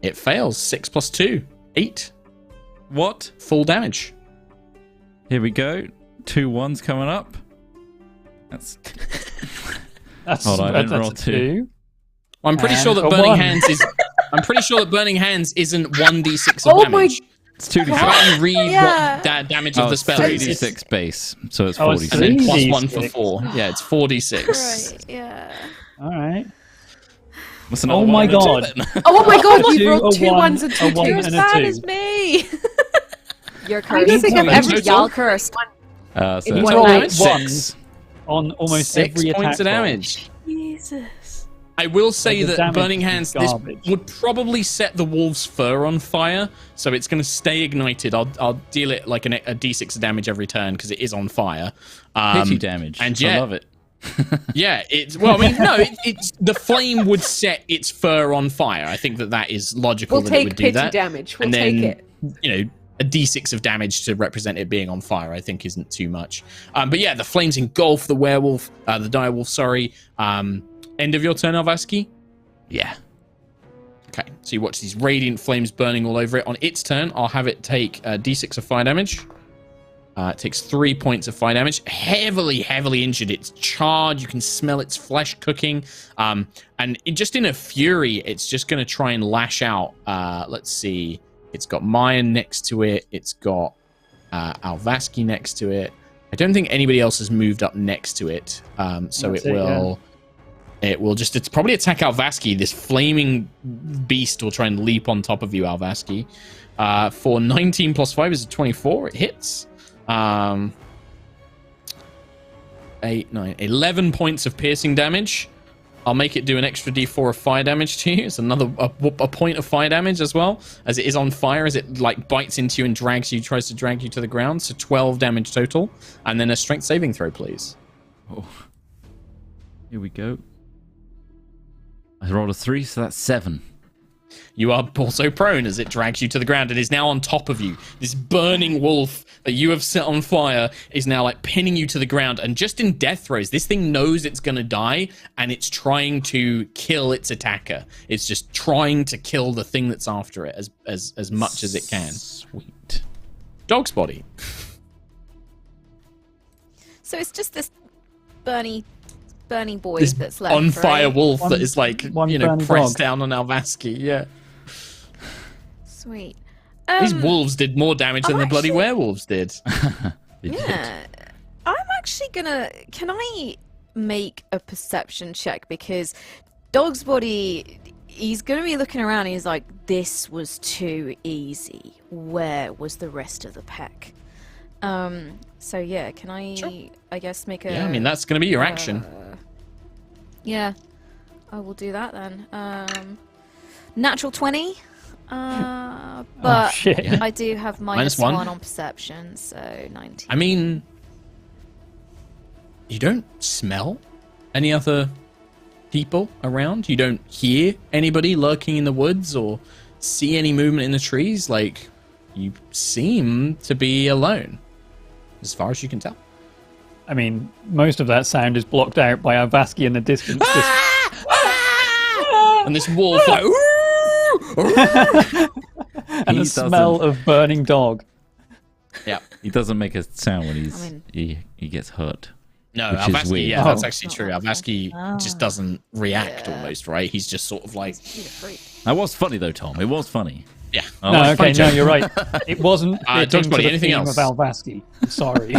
It fails. 6 plus 2. 8. What? Full damage. Here we go. 2 1s coming up. That's... Hold on, I didn't roll 2. Well, I'm pretty sure that Burning Hands is. I'm pretty sure that Burning Hands isn't 1d6 of damage. It's 2d6. How about you read what damage of the spell is? 3d6 base, so it's 46. And then plus 1 for 4. Yeah, it's 4d6. Right, yeah. All right. What's another Oh one my and a 2 god. then? Oh my god, you Two, rolled a 2 1, 1s and 2 a 1 2s. and As a bad 2. as me. You're I don't think I've No, ever total? yelled cursed. So You it's roll damage? 1s on almost 6 every attack points of roll. damage. Jesus. I will say The that damage Burning is Hands, this garbage. would probably set the wolf's fur on fire, so it's going to stay ignited. I'll deal it like a d6 of damage every turn because it is on fire. Pity damage. And I yeah, love it. Yeah, it's well. I mean, no, it's the flame would set its fur on fire. I think that is logical. We'll that it take would do pity that. damage. We'll And take then, it. you know, a d6 of damage to represent it being on fire, I think isn't too much. But yeah, the flames engulf the werewolf, the direwolf. Sorry. End of your turn, Alvaski. Yeah. Okay, so you watch these radiant flames burning all over it. On its turn, I'll have it take d6 of fire damage. It takes 3 points of fire damage. Heavily injured. It's charred. You can smell its flesh cooking. And just in a fury, it's just going to try and lash out. Let's see. It's got Maya next to it. It's got Alvaski next to it. I don't think anybody else has moved up next to it. So That's it will... Yeah. It will just... It's probably attack Alvaski. This flaming beast will try and leap on top of you, Alvaski. For 19 plus 5 is a 24. It hits. 8, 9, 11 points of piercing damage. I'll make it do an extra d4 of fire damage to you. It's another a point of fire damage as well, as it is on fire, as it like bites into you and tries to drag you to the ground. So 12 damage total, and then a strength saving throw, please. Oh. Here we go. I rolled a 3, so that's 7. You are also prone as it drags you to the ground and is now on top of you. This burning wolf that you have set on fire is now like pinning you to the ground. And just in death throes, this thing knows it's going to die and it's trying to kill its attacker. It's just trying to kill the thing that's after it as much as it can. Sweet. Dog's body. So it's just this Bernie boy This that's left, on fire right? wolf that is like, one you know, burning pressed dog. down on Alvaski. Yeah. Sweet. These wolves did more damage than I'm the bloody actually- werewolves did. Yeah. I'm actually gonna... Can I make a perception check? Because Dog's body... He's gonna be looking around and he's like, this was too easy. Where was the rest of the pack? So yeah, can I... Sure. I guess make a... Yeah, I mean, that's going to be your action. Yeah. I will do that then. Natural 20. But Oh, shit. Yeah. I do have Minus minus one. 1 on perception, so 19. I mean, you don't smell any other people around. You don't hear anybody lurking in the woods or see any movement in the trees. Like, you seem to be alone, as far as you can tell. I mean, most of that sound is blocked out by Alvaski in the distance. And this wolf, like, And He the smell of burning dog. yeah. He doesn't make a sound when I mean- he gets hurt. No, Which is Alvaski, weird. yeah, that's Oh. actually true. Alvaski just doesn't react almost, right? He's just sort of like, He's a freak. That was funny though, Tom. It was funny. yeah. Oh, No, Funny okay, no, joke. you're right. It wasn't Dog's fitting to body, the anything theme else? of Alvaski. I'm sorry.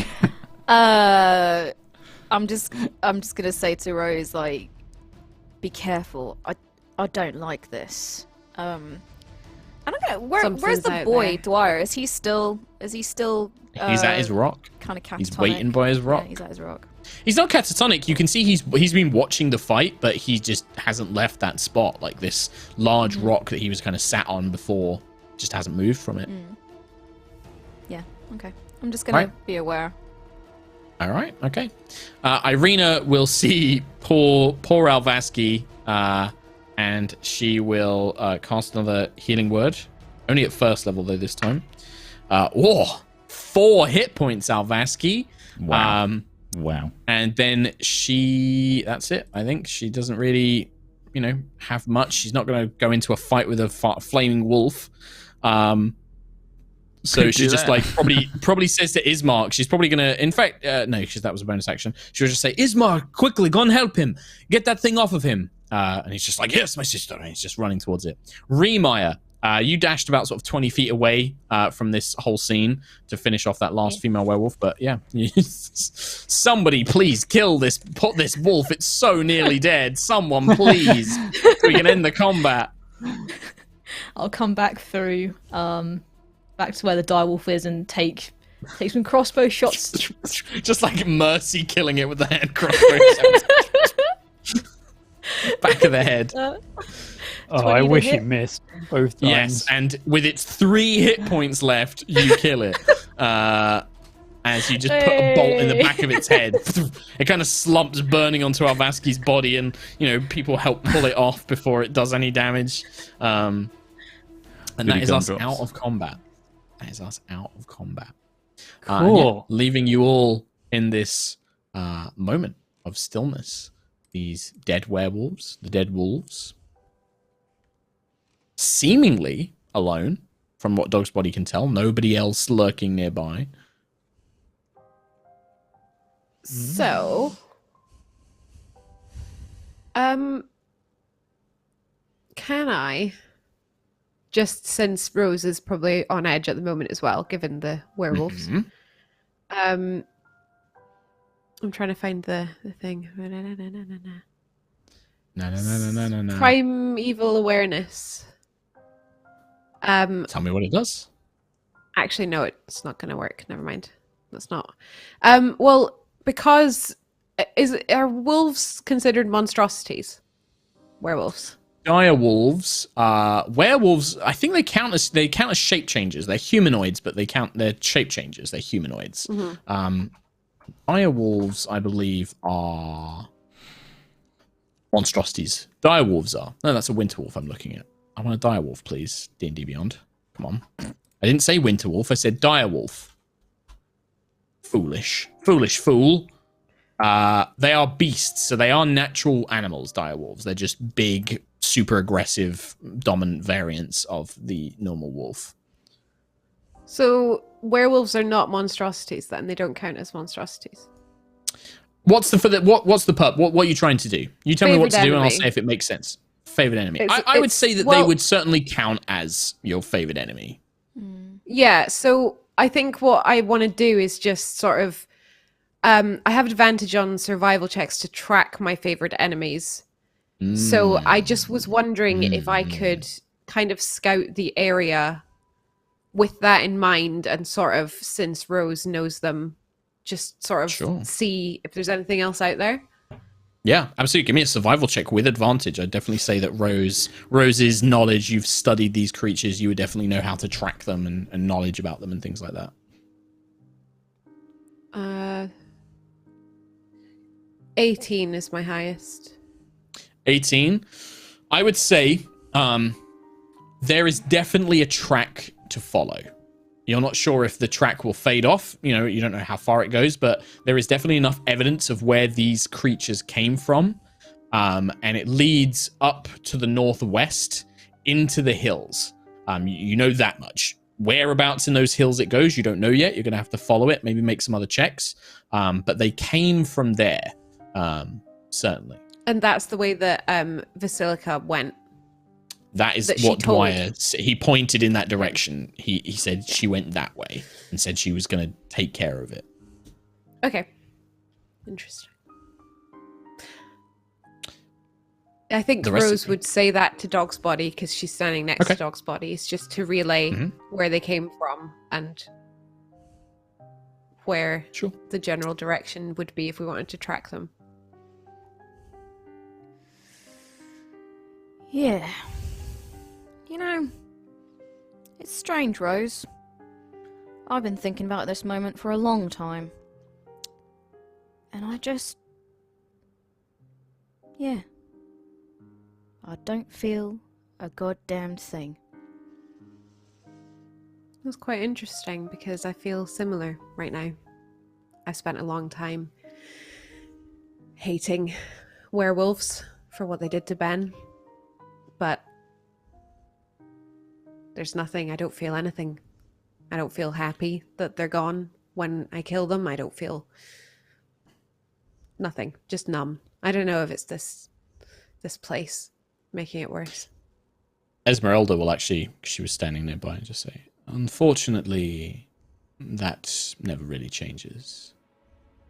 I'm just gonna say to Rose, like, be careful. I don't like this. And I'm gonna. Where's Something's the out boy, there. Dwyer? Is he still? He's at his rock. kind of catatonic. He's waiting by his rock. Yeah, he's at his rock. He's not catatonic. You can see he's been watching the fight, but he just hasn't left that spot. Like this large rock that he was kind of sat on before just hasn't moved from it. Yeah. Okay. I'm just gonna Right. be aware. All right. Okay. Irina will see poor Alvaski, and she will cast another healing word. Only at first level though this time. 4 hit points, Alvaski. Wow. Wow. And then that's it. I think she doesn't really, have much. She's not going to go into a fight with a flaming wolf. So Could she do just that. probably says to Ismark, she's probably going to, in fact, no, because that was a bonus action. She'll just say, Ismark, quickly, go and help him. Get that thing off of him. And he's just like, yes, my sister. And he's just running towards it. Remire, you dashed about sort of 20 feet away from this whole scene to finish off that last female werewolf. But yeah, somebody please kill this wolf. It's so nearly dead. Someone please, so we can end the combat. I'll come back through, back to where the direwolf is and take some crossbow shots. Just like Mercy killing it with the hand crossbow. Back of the head. Oh, 20 I to wish hit. you missed both times. Yes, and with its 3 hit points left, you kill it. as you just put a bolt in the back of its head. It kind of slumps, burning onto Alvaski's body, and people help pull it off before it does any damage. And that is us out of combat. That is us out of combat. Cool. Leaving you all in this moment of stillness. These dead werewolves, the dead wolves, seemingly alone, from what Dog's Body can tell. Nobody else lurking nearby. So, can I, just since Rose is probably on edge at the moment as well, given the werewolves, I'm trying to find the thing. No. Primeval awareness. Tell me what it does. Actually, no, it's not going to work. Never mind. That's not. Well, because are wolves considered monstrosities? Werewolves. Dire wolves, werewolves. I think they count as shape changes. They're humanoids, but they're shape changes. They're humanoids. Dire wolves, I believe, are monstrosities. Dire wolves are. No, that's a winter wolf I'm looking at. I want a dire wolf, please. D&D Beyond. Come on. I didn't say winter wolf. I said dire wolf. Foolish fool. They are beasts, so they are natural animals. Dire wolves. They're just big, super aggressive, dominant variants of the normal wolf. So werewolves are not monstrosities then? They don't count as monstrosities. What's the perp? What are you trying to do? You tell me what to do, and I'll say if it makes sense. Favorite enemy. I would say that they would certainly count as your favorite enemy. Yeah. So I think what I want to do is just sort of. I have advantage on survival checks to track my favorite enemies. So I just was wondering if I could kind of scout the area with that in mind, and sort of, since Rose knows them, just sort of see if there's anything else out there. Yeah, absolutely. Give me a survival check with advantage. I'd definitely say that Rose's knowledge, you've studied these creatures, you would definitely know how to track them and knowledge about them and things like that. 18 is my highest. 18. I would say there is definitely a track to follow. You're not sure if the track will fade off. You don't know how far it goes, but there is definitely enough evidence of where these creatures came from. And it leads up to the northwest into the hills. You know that much. Whereabouts in those hills it goes, you don't know yet. You're going to have to follow it, maybe make some other checks. But they came from there, certainly. And that's the way that Vasilica went. That is what Dwyer said. He pointed in that direction. He said she went that way and said she was going to take care of it. Okay. Interesting. I think Rose would say that to Dog's Body because she's standing next to Dog's Body. It's just to relay where they came from and where the general direction would be if we wanted to track them. Yeah. It's strange, Rose. I've been thinking about this moment for a long time. And I don't feel a goddamned thing. That's quite interesting because I feel similar right now. I've spent a long time hating werewolves for what they did to Ben. But there's nothing. I don't feel anything. I don't feel happy that they're gone when I kill them. I don't feel nothing. Just numb. I don't know if it's this place making it worse. Esmeralda will actually, she was standing nearby, just say, unfortunately, that never really changes.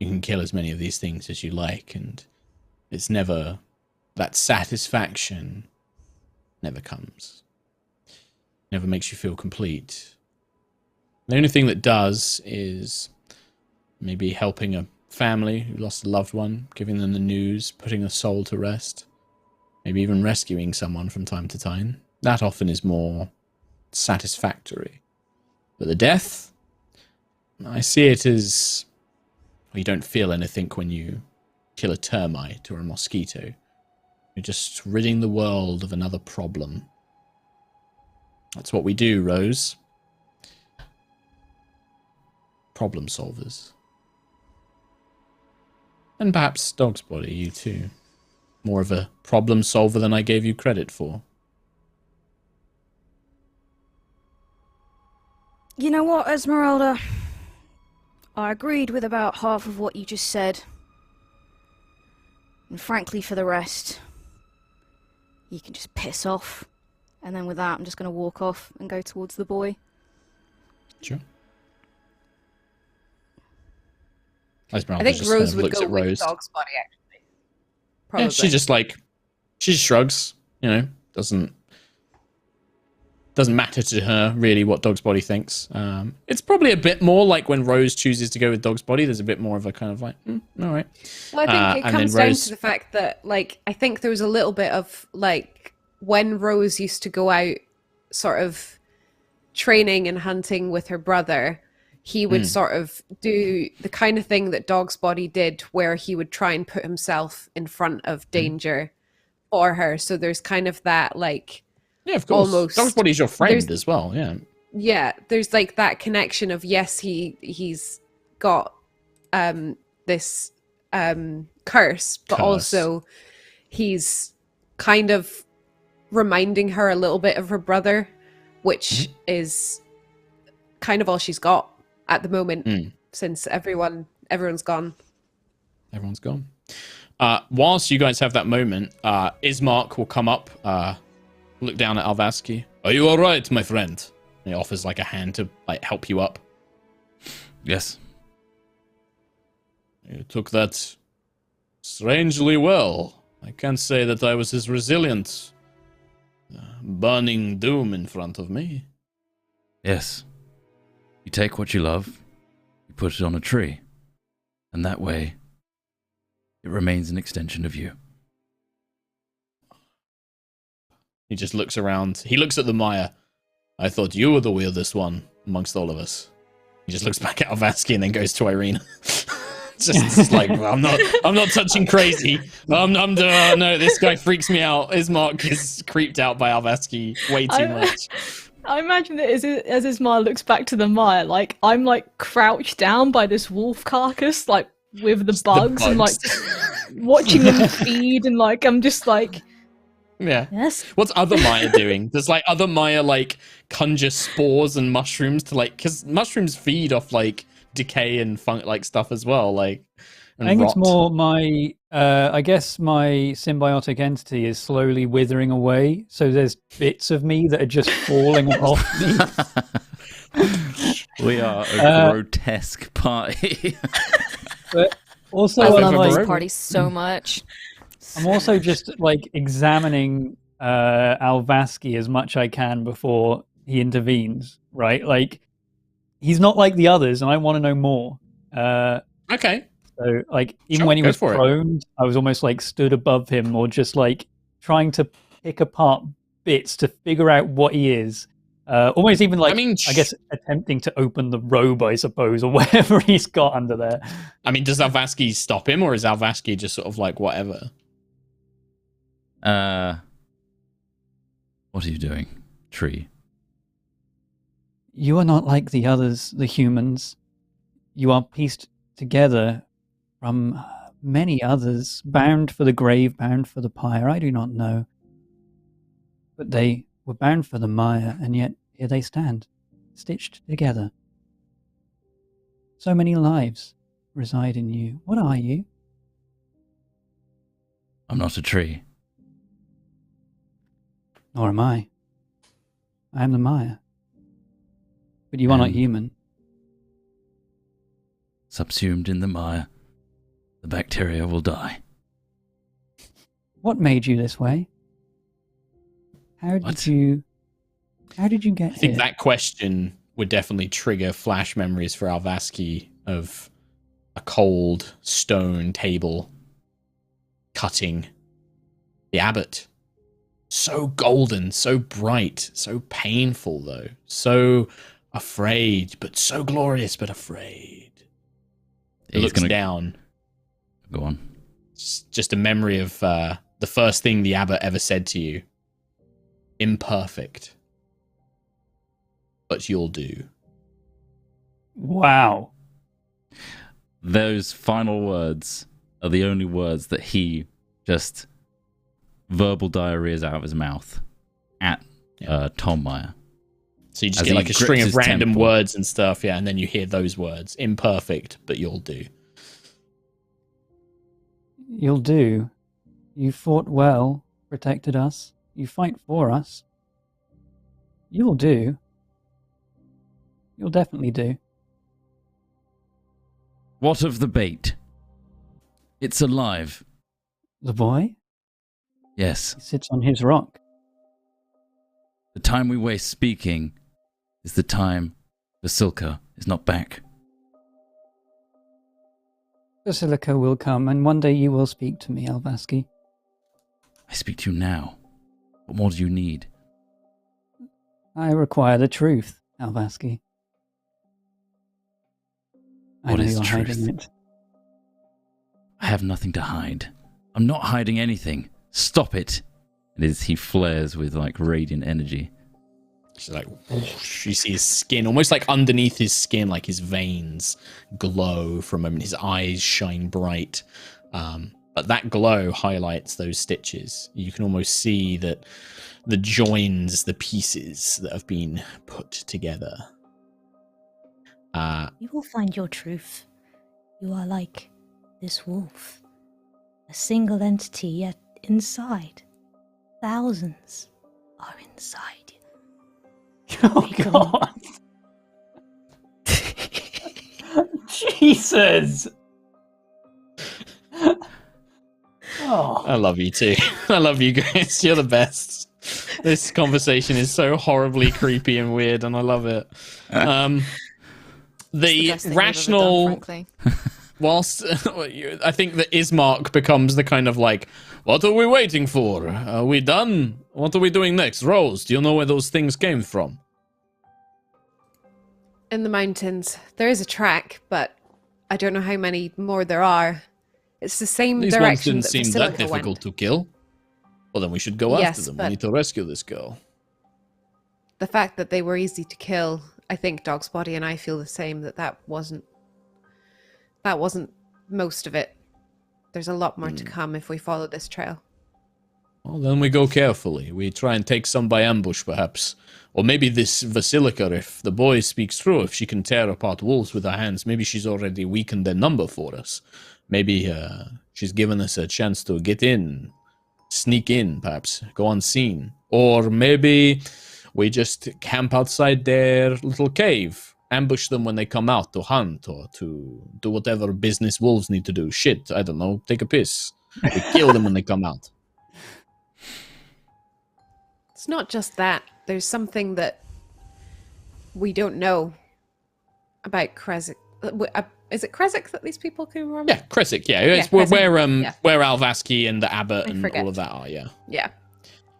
You can kill as many of these things as you like, and it's never, that satisfaction never comes. Never makes you feel complete. The only thing that does is maybe helping a family who lost a loved one, giving them the news, putting a soul to rest, maybe even rescuing someone from time to time. That often is more satisfactory. But the death, I see it as you don't feel anything when you kill a termite or a mosquito. You're just ridding the world of another problem. That's what we do, Rose. Problem solvers. And perhaps Dog's Body, you too. More of a problem solver than I gave you credit for. You know what, Esmeralda? I agreed with about half of what you just said. And frankly, for the rest, you can just piss off. And then with that, I'm just going to walk off and go towards the boy. Sure. I think Rose would go with Dog's Body, actually. Probably. Yeah, she just shrugs. You know, doesn't matter to her really what Dog's Body thinks. It's probably a bit more like when Rose chooses to go with Dog's Body. There's a bit more of a kind of like, all right. Well, I think it comes down to the fact that, like, I think there was a little bit of like when Rose used to go out, sort of training and hunting with her brother. He would sort of do the kind of thing that Dog's Body did, where he would try and put himself in front of danger for her. So there's kind of that, like, yeah, of course. Almost. Dog's Body's your friend as well. Yeah. Yeah, there's like that connection of, yes, he's got this curse, but also he's kind of reminding her a little bit of her brother, which is kind of all she's got at the moment, since everyone's gone. Everyone's gone. Whilst you guys have that moment, Ismark will come up, look down at Alvaski. Are you all right, my friend? And he offers like a hand to like help you up. Yes. You took that strangely well. I can't say that I was as resilient. Burning doom in front of me. Yes. You take what you love, you put it on a tree, and that way it remains an extension of you. He just looks around. He looks at the Maya. I thought you were the weirdest one amongst all of us. He just looks back at Alvaski and then goes to Irina. just like, well, I'm not touching crazy. No, this guy freaks me out. Ismark is creeped out by Alvaski way too much. I imagine that as Ismail looks back to the mire, like, I'm like crouched down by this wolf carcass, like with the bugs, and like watching them feed, and like I'm just like, yeah. Yes. What's other Maya doing? Does like other Maya like conjure spores and mushrooms to like, because mushrooms feed off like decay and funk like stuff as well, like. I think it's more my, I guess my symbiotic entity is slowly withering away. So there's bits of me that are just falling off me. We are a grotesque party. But also, I I'm love this like, party so much. I'm also just like examining Alvaski as much I can before he intervenes, right? Like, he's not like the others, and I want to know more. Okay. So, like, even when he was prone, I was almost like stood above him, or just like trying to pick apart bits to figure out what he is. Almost even like, I guess, attempting to open the robe, I suppose, or whatever he's got under there. I mean, does Alvaski stop him, or is Alvaski just sort of like whatever? What are you doing, tree? You are not like the others, the humans. You are pieced together from many others, bound for the grave, bound for the pyre. I do not know. But they were bound for the mire, and yet here they stand, stitched together. So many lives reside in you. What are you? I'm not a tree. Nor am I. I am the mire. But you are not human. Subsumed in the mire, the bacteria will die. What made you this way? How did you get here? I think that question would definitely trigger flash memories for Alvaski of a cold stone table cutting the abbot. So golden, so bright, so painful though. So Afraid, but so glorious, but afraid. He's Looks down. Go on. Just a memory of the first thing the abbot ever said to you. Imperfect. But you'll do. Wow. Those final words are the only words that he just verbal diarrheas out of his mouth at Tom Meyer. So you just As get he like a string grips of his random temple. words and stuff, yeah, and then you hear those words. Imperfect, but you'll do. You'll do. You fought well, protected us. You fight for us. You'll do. You'll definitely do. What of the bait? It's alive. The boy? Yes. He sits on his rock. The time we waste speaking is the time Vasilka is not back. Basilica will come, and one day you will speak to me, Alvaski. I speak to you now. What more do you need? I require the truth, Alvaski. I What know is you're truth? hiding it. I have nothing to hide. I'm not hiding anything. Stop it. And as he flares with like radiant energy. She's like, whoosh, you see his skin, almost like underneath his skin, like his veins glow for a moment. His eyes shine bright. But that glow highlights those stitches. You can almost see that the joins, the pieces that have been put together. You will find your truth. You are like this wolf. A single entity, yet inside. Thousands are inside you. Oh, God. Jesus. Oh. I love you too. I love you guys. You're the best. This conversation is so horribly creepy and weird, and I love it. The best thing we've ever done, rational, frankly. whilst I think that Ismark becomes the kind of like, what are we waiting for? Are we done? What are we doing next? Rose, do you know where those things came from? In the mountains. There is a track, but I don't know how many more there are. It's the same These ones direction didn't that seem Basilica that difficult went. to kill. Well, then we should go Yes, after them. but- We need to rescue this girl. The fact that they were easy to kill, I think Dog's Body and I feel the same, that wasn't most of it. There's a lot more to come if we follow this trail. Well, then we go carefully. We try and take some by ambush, perhaps. Or maybe this Vasilika, if the boy speaks true, if she can tear apart wolves with her hands, maybe she's already weakened their number for us. Maybe she's given us a chance to get in, sneak in, perhaps, go unseen. Or maybe we just camp outside their little cave, ambush them when they come out to hunt or to do whatever business wolves need to do. Shit, I don't know, take a piss. We kill them when they come out. It's not just that. There's something that we don't know about Kresik. Is it Kresik that these people can remember? Yeah, Kresik, yeah. It's Kresik, where Alvaski and the abbot I and forget. all of that are, yeah. Yeah.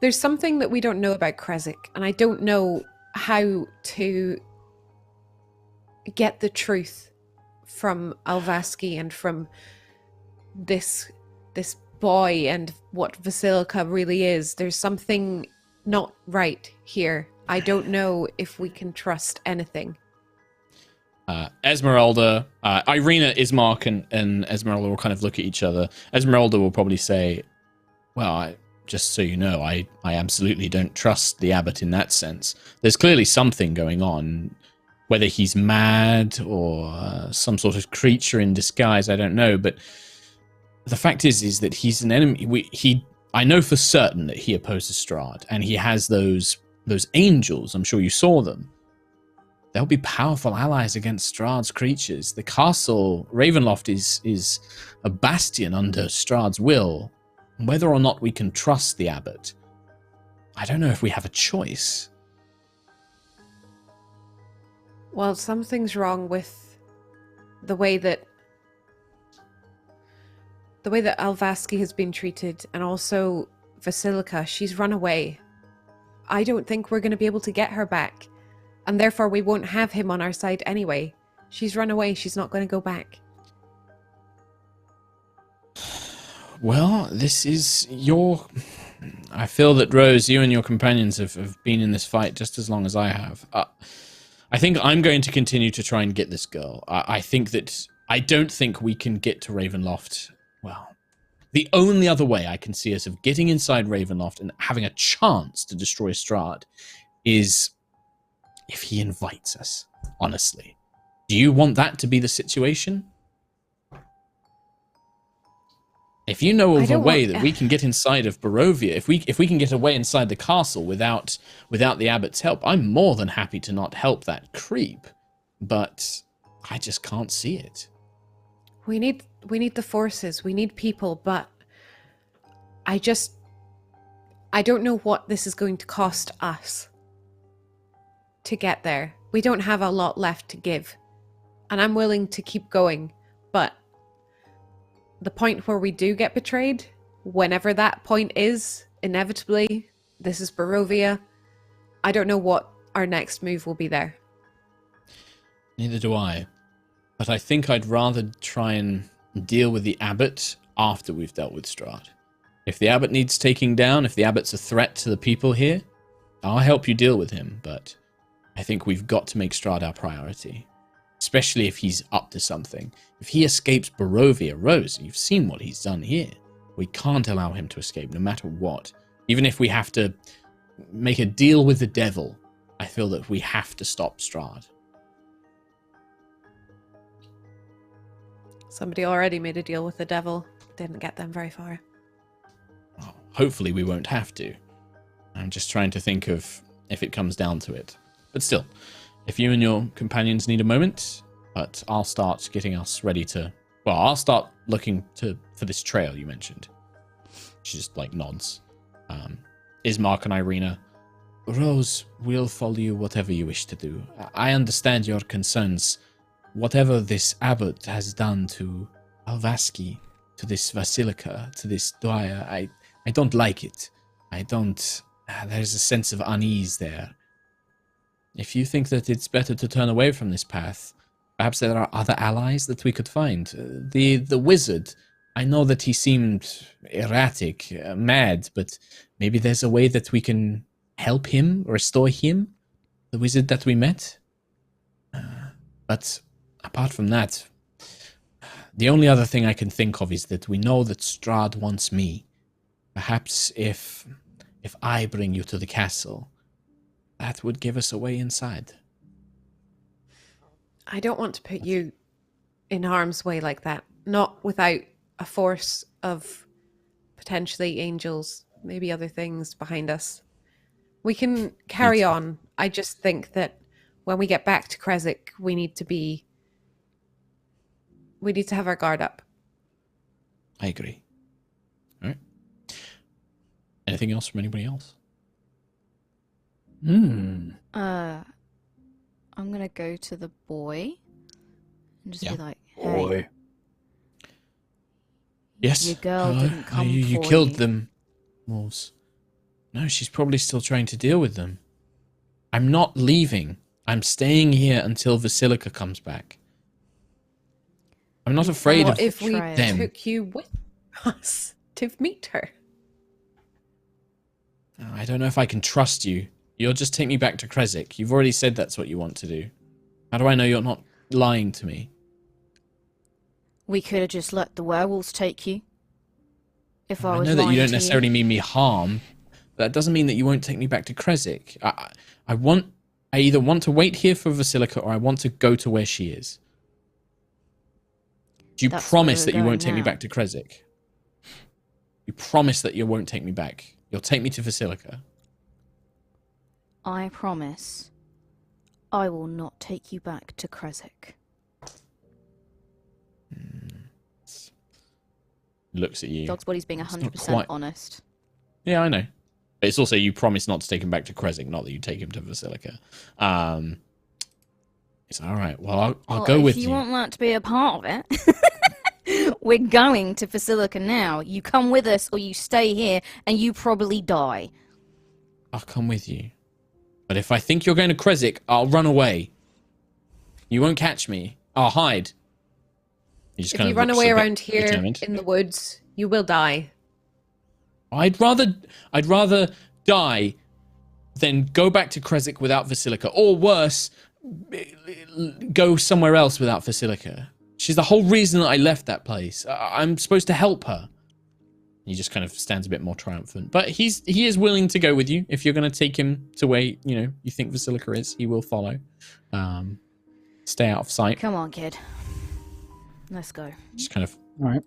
There's something that we don't know about Kresik, and I don't know how to get the truth from Alvaski and from this boy and what Vasilka really is. There's something not right here. I don't know if we can trust anything. Esmeralda, Irina, Ismark, and Esmeralda will kind of look at each other. Esmeralda will probably say, well, just so you know, I absolutely don't trust the abbot in that sense. There's clearly something going on. Whether he's mad or some sort of creature in disguise, I don't know. But the fact is that he's an enemy. I know for certain that he opposes Strahd, and he has those angels. I'm sure you saw them. They'll be powerful allies against Strahd's creatures. The castle, Ravenloft, is a bastion under Strahd's will. Whether or not we can trust the abbot, I don't know if we have a choice. Well, something's wrong with the way that Alvaski has been treated, and also Vasilika. She's run away. I don't think we're going to be able to get her back. And therefore we won't have him on our side anyway. She's run away, she's not going to go back. Well, this is your... I feel that, Rose, you and your companions have been in this fight just as long as I have. I think I'm going to continue to try and get this girl. I think that... I don't think we can get to Ravenloft. Well, the only other way I can see us of getting inside Ravenloft and having a chance to destroy Strahd is if he invites us, honestly. Do you want that to be the situation? If you know of a way that we can get inside of Barovia, if we can get away inside the castle without the abbot's help, I'm more than happy to not help that creep. But I just can't see it. We need the forces, we need people, but I don't know what this is going to cost us to get there. We don't have a lot left to give. And I'm willing to keep going, but the point where we do get betrayed, whenever that point is, inevitably, this is Barovia, I don't know what our next move will be there. Neither do I. But I think I'd rather try and deal with the abbot after we've dealt with Strahd. If the abbot needs taking down, if the abbot's a threat to the people here, I'll help you deal with him, but I think we've got to make Strahd our priority. Especially if he's up to something. If he escapes Barovia, Rose, you've seen what he's done here. We can't allow him to escape, no matter what. Even if we have to make a deal with the devil, I feel that we have to stop Strahd. Somebody already made a deal with the devil. Didn't get them very far. Well, hopefully we won't have to. I'm just trying to think of if it comes down to it. But still, if you and your companions need a moment, but I'll start getting us ready to... Well, I'll start looking for this trail you mentioned. She just, nods. Ismark and Irina. Rose, we'll follow you whatever you wish to do. I understand your concerns. Whatever this abbot has done to Alvaski, to this Basilica, to this Dwyer, I don't like it. I don't... There's a sense of unease there. If you think that it's better to turn away from this path, perhaps there are other allies that we could find. The wizard, I know that he seemed erratic, mad, but maybe there's a way that we can help him, restore him, the wizard that we met. But apart from that, the only other thing I can think of is that we know that Strahd wants me. Perhaps if I bring you to the castle, that would give us a way inside. I don't want to put you in harm's way like that. Not without a force of potentially angels, maybe other things behind us. We can carry on. I just think that when we get back to Kresik, we need to have our guard up. I agree. All right. Anything else from anybody else? I'm gonna go to the boy and just be like, "Hey, Boy. Yes. your girl didn't come you for killed you." them, wolves. No, she's probably still trying to deal with them. I'm not leaving. I'm staying here until Basilica comes back. I'm not afraid What of if we them. took you with us to meet her? I don't know if I can trust you. You'll just take me back to Kresik. You've already said that's what you want to do. How do I know you're not lying to me? We could have just let the werewolves take you. If I I was know that lying you don't to necessarily mean me harm. But that doesn't mean that you won't take me back to Kresik. I either want to wait here for Basilica or I want to go to where she is. Do you That's promise where that we're you won't going take me now. back to Kresik? You promise that you won't take me back. You'll take me to Basilica. I promise I will not take you back to Kresik. Looks at you. Dog's body's being It's not 100% quite- honest. Yeah, I know. But it's also you promise not to take him back to Kresik, not that you take him to Basilica. It's all right. Well, I'll go with if you. you want that to be a part of it, we're going to Basilica now. You come with us or you stay here and you probably die. I'll come with you. But if I think you're going to Krezk, I'll run away. You won't catch me. I'll hide. If you run away around here in the woods, you will die. I'd rather die than go back to Krezk without Vasilika, or worse, go somewhere else without Vasilika. She's the whole reason that I left that place. I'm supposed to help her. He just kind of stands a bit more triumphant, but he is willing to go with you if you're going to take him to where you think Vasilika is. He will follow. Stay out of sight. Come on, kid. Let's go. Just kind of. All right.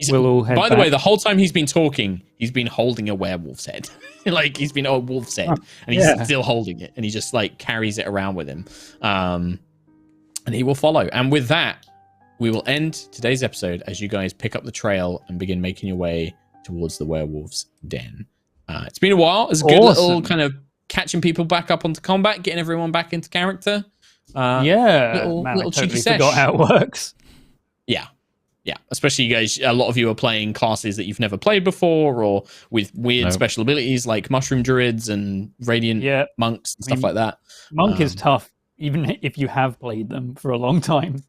We'll all head By the back. way, the whole time he's been talking, he's been holding a werewolf's head. Like he's been a wolf's head, and he's still holding it, and he just like carries it around with him. And he will follow. And with that, we will end today's episode as you guys pick up the trail and begin making your way towards the werewolf's den. It's been a while. It's a good little kind of catching people back up onto combat, getting everyone back into character. Man, I totally forgot how it works. Yeah, especially you guys, a lot of you are playing classes that you've never played before, or with weird special abilities like mushroom druids and radiant monks and stuff like that. Monk is tough, even if you have played them for a long time.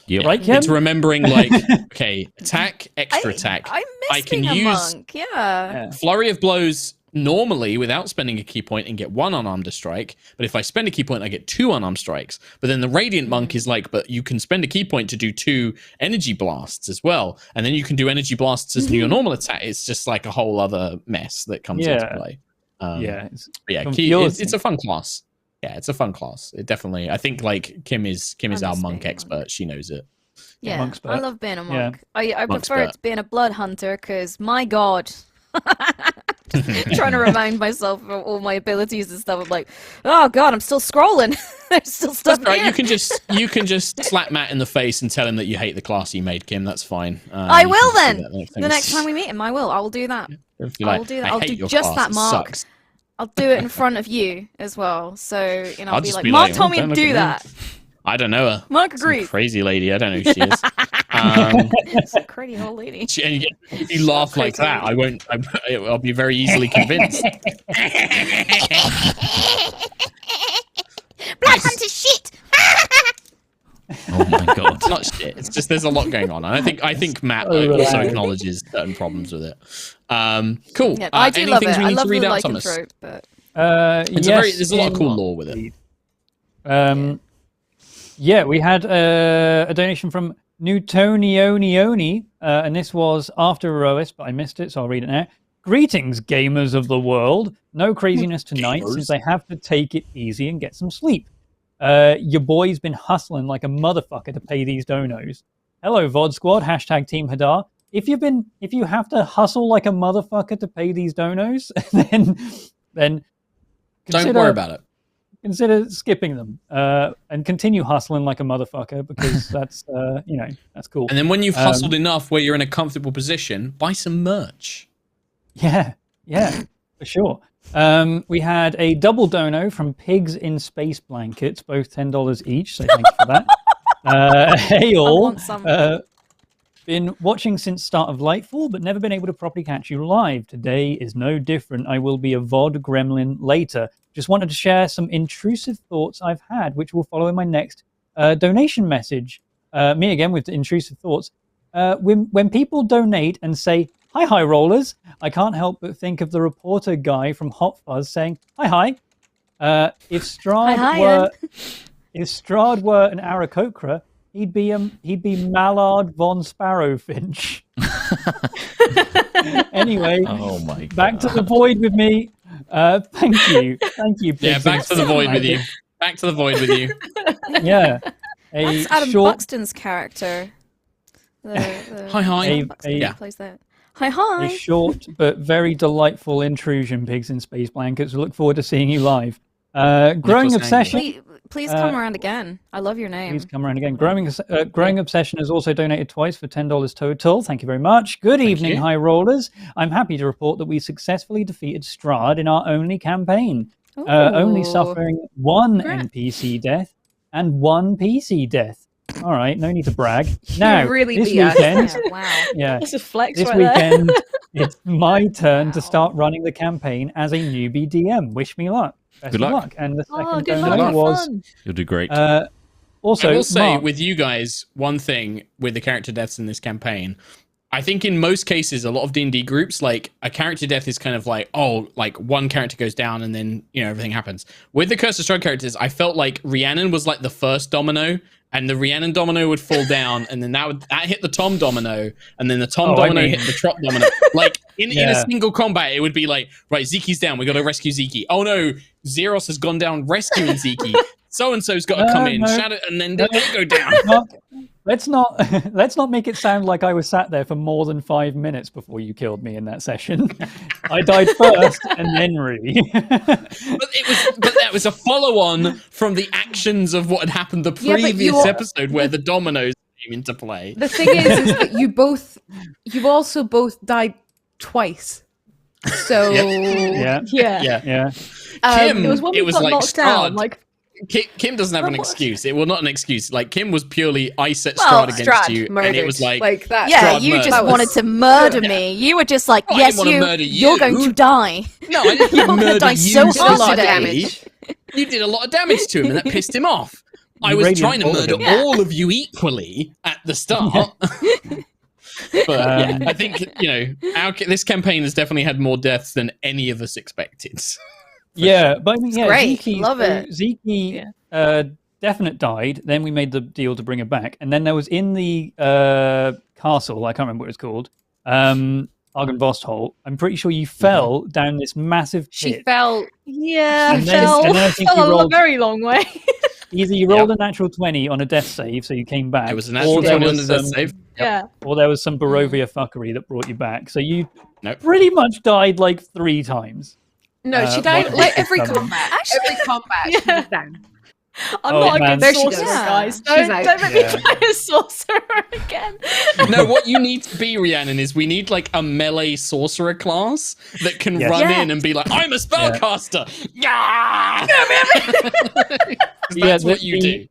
Yep. Right, Kim? It's remembering like, okay, attack, extra attack. I miss being a monk. Yeah. Flurry of blows normally without spending a key point and get 1 unarmed strike, but if I spend a key point I get 2 unarmed strikes. But then the radiant monk is like, but you can spend a key point to do 2 energy blasts as well, and then you can do energy blasts as your normal attack. It's just like a whole other mess that comes into play. It's a fun class. Yeah, it's a fun class. It definitely, I think like Kim is our monk expert. She knows it. Yeah, I love being a monk. I prefer it to being a blood hunter because my god. Trying to remind myself of all my abilities and stuff. I'm like, oh god, I'm still scrolling. There's still stuff That's right. here. You can just slap Matt in the face and tell him that you hate the class he made, Kim. That's fine. I will then. The next time we meet him, I will. I will do that. I will do that. I'll do just that, Mark. I'll do it in front of you as well. So I'll be like, Mark told me to do that. I don't know her. Mark agrees. Some crazy lady. I don't know who she is. It's a crazy old lady. And you laugh like that, I won't. I'll be very easily convinced. Blood hunter shit. Oh my god! It's not shit. It's just there's a lot going on, and I think Matt also acknowledges certain problems with it. Cool. Yeah, I do love it. We I need love to read the out, Thomas? lycanthrope, but there's a lot of cool lore with it. Yeah, we had a donation from Newtonionioni, and this was after Erois, but I missed it, so I'll read it now. Greetings, gamers of the world. No craziness tonight, since I have to take it easy and get some sleep. Your boy's been hustling like a motherfucker to pay these donos. Hello, VOD Squad, hashtag Team Hadar. If you have to hustle like a motherfucker to pay these donos, then don't worry about it. Consider skipping them and continue hustling like a motherfucker because that's that's cool. And then when you've hustled enough where you're in a comfortable position, buy some merch. Yeah, for sure. We had a double dono from Pigs in Space Blankets, both $10 each. So thank you for that. Hey all, been watching since start of Lightfall, but never been able to properly catch you live. Today is no different. I will be a VOD gremlin later. Just wanted to share some intrusive thoughts I've had, which will follow in my next donation message. Me again with the intrusive thoughts. When people donate and say, hi rollers, I can't help but think of the reporter guy from Hot Fuzz saying, hi. If Strahd were an Aarakocra, he'd be Mallard von Sparrowfinch. Anyway, oh my God. Back to the void with me. Thank you. Yeah, back to the void with you. Back to the void with you. Yeah. That's Adam Buxton's character. Hi. Plays that. Hi. A short but very delightful intrusion, Pigs in Space Blankets. We look forward to seeing you live. Growing Obsession. Please come around again. I love your name. Please come around again. Growing Obsession has also donated twice for $10 total. Thank you very much. Good evening, High Rollers. I'm happy to report that we successfully defeated Strahd in our only campaign, only suffering 1 NPC death and 1 PC death. All right, no need to brag. Now, really this weekend, wow. That's a flex this weekend, it's my turn to start running the campaign as a newbie DM. Wish me luck. best Good of luck. luck. And the second Oh, good donation luck. was Fun. You'll do great. also I will say Mark, with you guys, one thing with the character deaths in this campaign, I think in most cases, a lot of D&D groups, like a character death is kind of like, oh, like one character goes down and then, you know, everything happens. With the Curse of Strahd characters, I felt like Rhiannon was like the first domino, and the Rhiannon domino would fall down, and then that hit the Tom domino, and then the Tom domino hit the Trot domino. Like in a single combat, it would be like, right, Zeki's down, we got to rescue Zeki. Oh no, Zeros has gone down rescuing Zeki. So and so's got to come in, Shadow, and then they go down. Mark, let's not make it sound like I was sat there for more than 5 minutes before you killed me in that session. I died first and then Ree. But that was a follow-on from the actions of what had happened the previous episode where the dominoes came into play. The thing is that you also both died twice. So Yeah. Kim, It was when we got like locked down. Strahd. Like, Kim doesn't have an excuse. It well, not an excuse. Like Kim was purely I set Strahd against Strahd you, murdered. and it was like that. Yeah, Strahd you murder. just That was- wanted to murder me. You were just like, Oh, I yes, didn't wanna murder you're going to die. No, I didn't You're gonna murder die you. so did a lot of specifically. damage. You did a lot of damage to him, and that pissed him off. I was radiant trying to bullet murder him. all of you equally at the start. But yeah, I think this campaign has definitely had more deaths than any of us expected. Yeah, but I mean, yeah, great. Zeke, Love it. Zeke, definite died. Then we made the deal to bring her back, and then there was in the castle. I can't remember what it's called. Argynvostholt. I'm pretty sure you fell down this massive pit. She fell. yeah, And then- fell, and then I think fell you a rolled- very long way. Either you rolled a natural 20 on a death save, so you came back, It was a natural or there 20 on was the death some- save. Yeah. or there was some Barovia fuckery that brought you back. So you Nope. pretty much died like 3 times. No, she died one- like every Actually- combat. Every combat, she was down. I'm Oh, not a man. good There she sorcerer, goes. guys. She's Don't out. make me Yeah. play a sorcerer again. No, what you need to be, Rhiannon, is we need like a melee sorcerer class that can Yes. run Yeah. in and be like, I'm a spellcaster. Yeah. Yeah, That's what you do.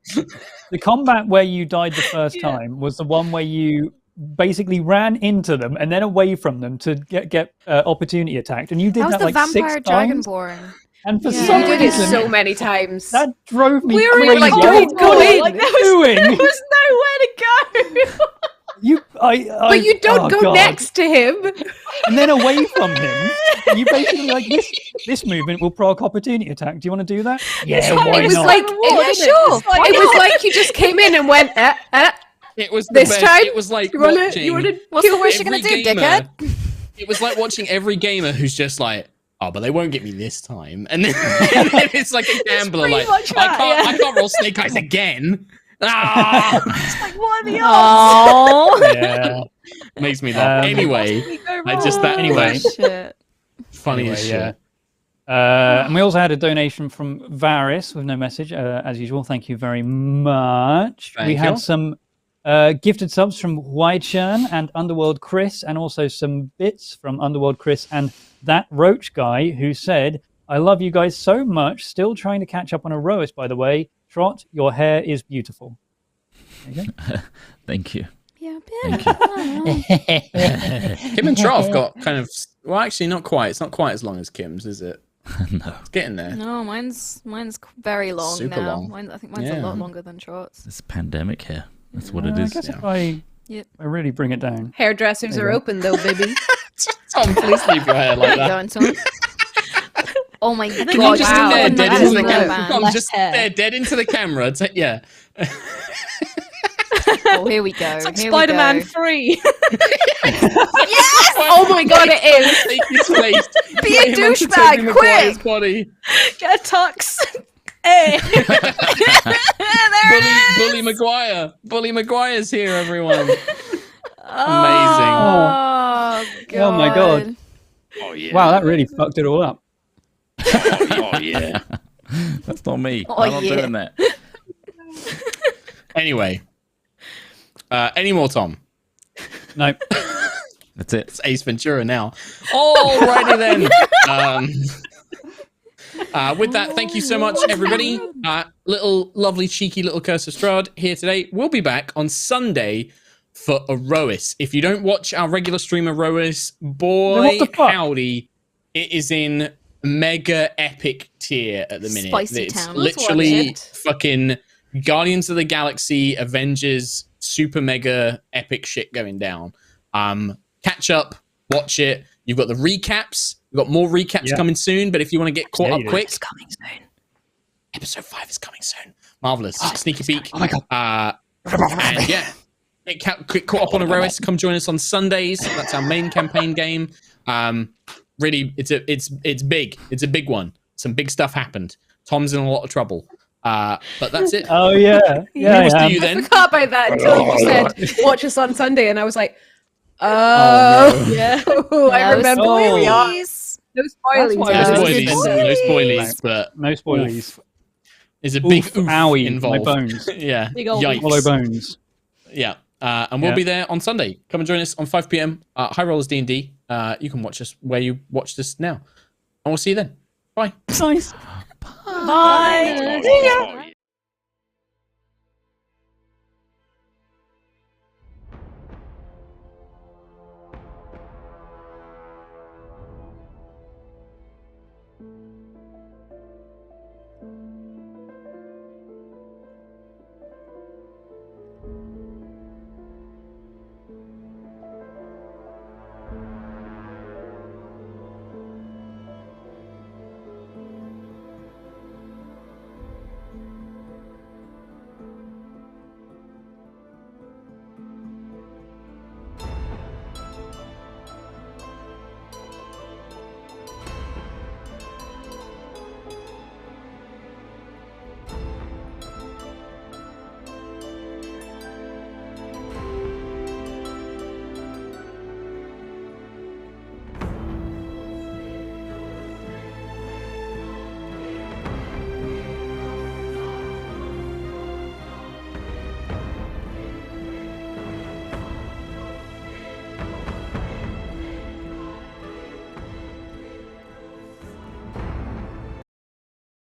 The combat where you died the first time was the one where you basically ran into them and then away from them to get opportunity attacked, and you did That was that the like vampire 6 times. dragonborn. And for Yeah. some You did it reason, so many times. that drove me We crazy. were like, I don't was go in. like, Like, there doing? was nowhere to go. But you don't oh, go God. next to him. And then away from him, you basically like this movement will proc opportunity attack. Do you want to do that? Yeah, why It was not? like Yeah, it, sure. it was like you just came in and went. It was the This best. time, It was like You wanna? watching. You wanna? What's the kill worst me? you're gonna every do, gamer- dickhead? It was like watching every gamer who's just like, oh, but they won't get me this time, and then, and then it's like a gambler, pretty like much that, I can't roll snake eyes again. Ah, Like, what are the odds? Oh. Yeah. makes me laugh. Anyway, I just that Anyway. Shit. funny Anyway, as shit. yeah. And we also had a donation from Varys with no message, as usual. Thank you very much. Thank we you. had some gifted subs from Whitechurn and Underworld Chris, and also some bits from Underworld Chris and that Roach guy who said, I love you guys so much. Still trying to catch up on Erois, by the way. Trot, your hair is beautiful. There you go. Thank you. Yeah, Kim and Trough got kind of well, actually, not quite. It's not quite as long as Kim's, is it? No, It's getting there. No, mine's very long Super now. long. I think mine's Yeah. a lot longer than Trot's. it's pandemic hair. That's what it I is. guess yeah. if I Yep. really bring it down. Hairdressers There are you go. open though, baby. Tom, please leave your hair like that. Going to Oh my god! Can you just wow. stare dead That into is the no camera? ban. Tom, Less just hair. stare dead into the camera. Yeah. Oh, here we go. It's like here Spider-Man we go. 3. Oh my god, it is. Take his place. Be a Put him onto douchebag, Tobey Maguire's quick! body. Get a tux. Hey. Bully Maguire. Bully Maguire's here, everyone. Oh, God. Oh my God. Oh yeah. Wow, that really fucked it all up. Oh yeah. That's not me. Oh, I'm not yeah. doing that. Anyway. Any more, Tom? No. That's it. It's Ace Ventura now. Alrighty then. With that, thank you so much, everybody. Little lovely, cheeky little Curse of Strahd here today. We'll be back on Sunday for Erois. If you don't watch our regular stream Erois, Then boy, what the fuck? howdy, it is in mega epic tier at the minute. Spicy It's town. Let's watch literally it. fucking Guardians of the Galaxy, Avengers, super mega epic shit going down. Catch up, watch it. You've got the recaps. We've got more recaps Yeah. coming soon, but if you want to get caught Yeah, up you do. quick, It's coming soon. episode 5 is coming soon. Marvelous. Sneaky peek. Oh my god. And yeah, get caught up on Erois. Come join us on Sundays. That's our main campaign game. Really, it's big. It's a big one. Some big stuff happened. Tom's in a lot of trouble. But that's it. Oh yeah. Yeah. We'll see yeah. you I then. forgot about that until you just said, watch us on Sunday. And I was like, Oh, oh, Yeah. I No remember spoil- where we are. spoilies. No That's spoilers. why No I was spoilies. listening. No spoilies. But No spoilies. there's a big oof Owie, my involved. bones. Yeah. Big old Yikes. Hollow bones. Yeah. And we'll Yeah. be there on Sunday. Come and join us on 5 p.m. High Rollers D&D. You can watch us where you watch this now. And we'll see you then. Bye. Nice. Bye.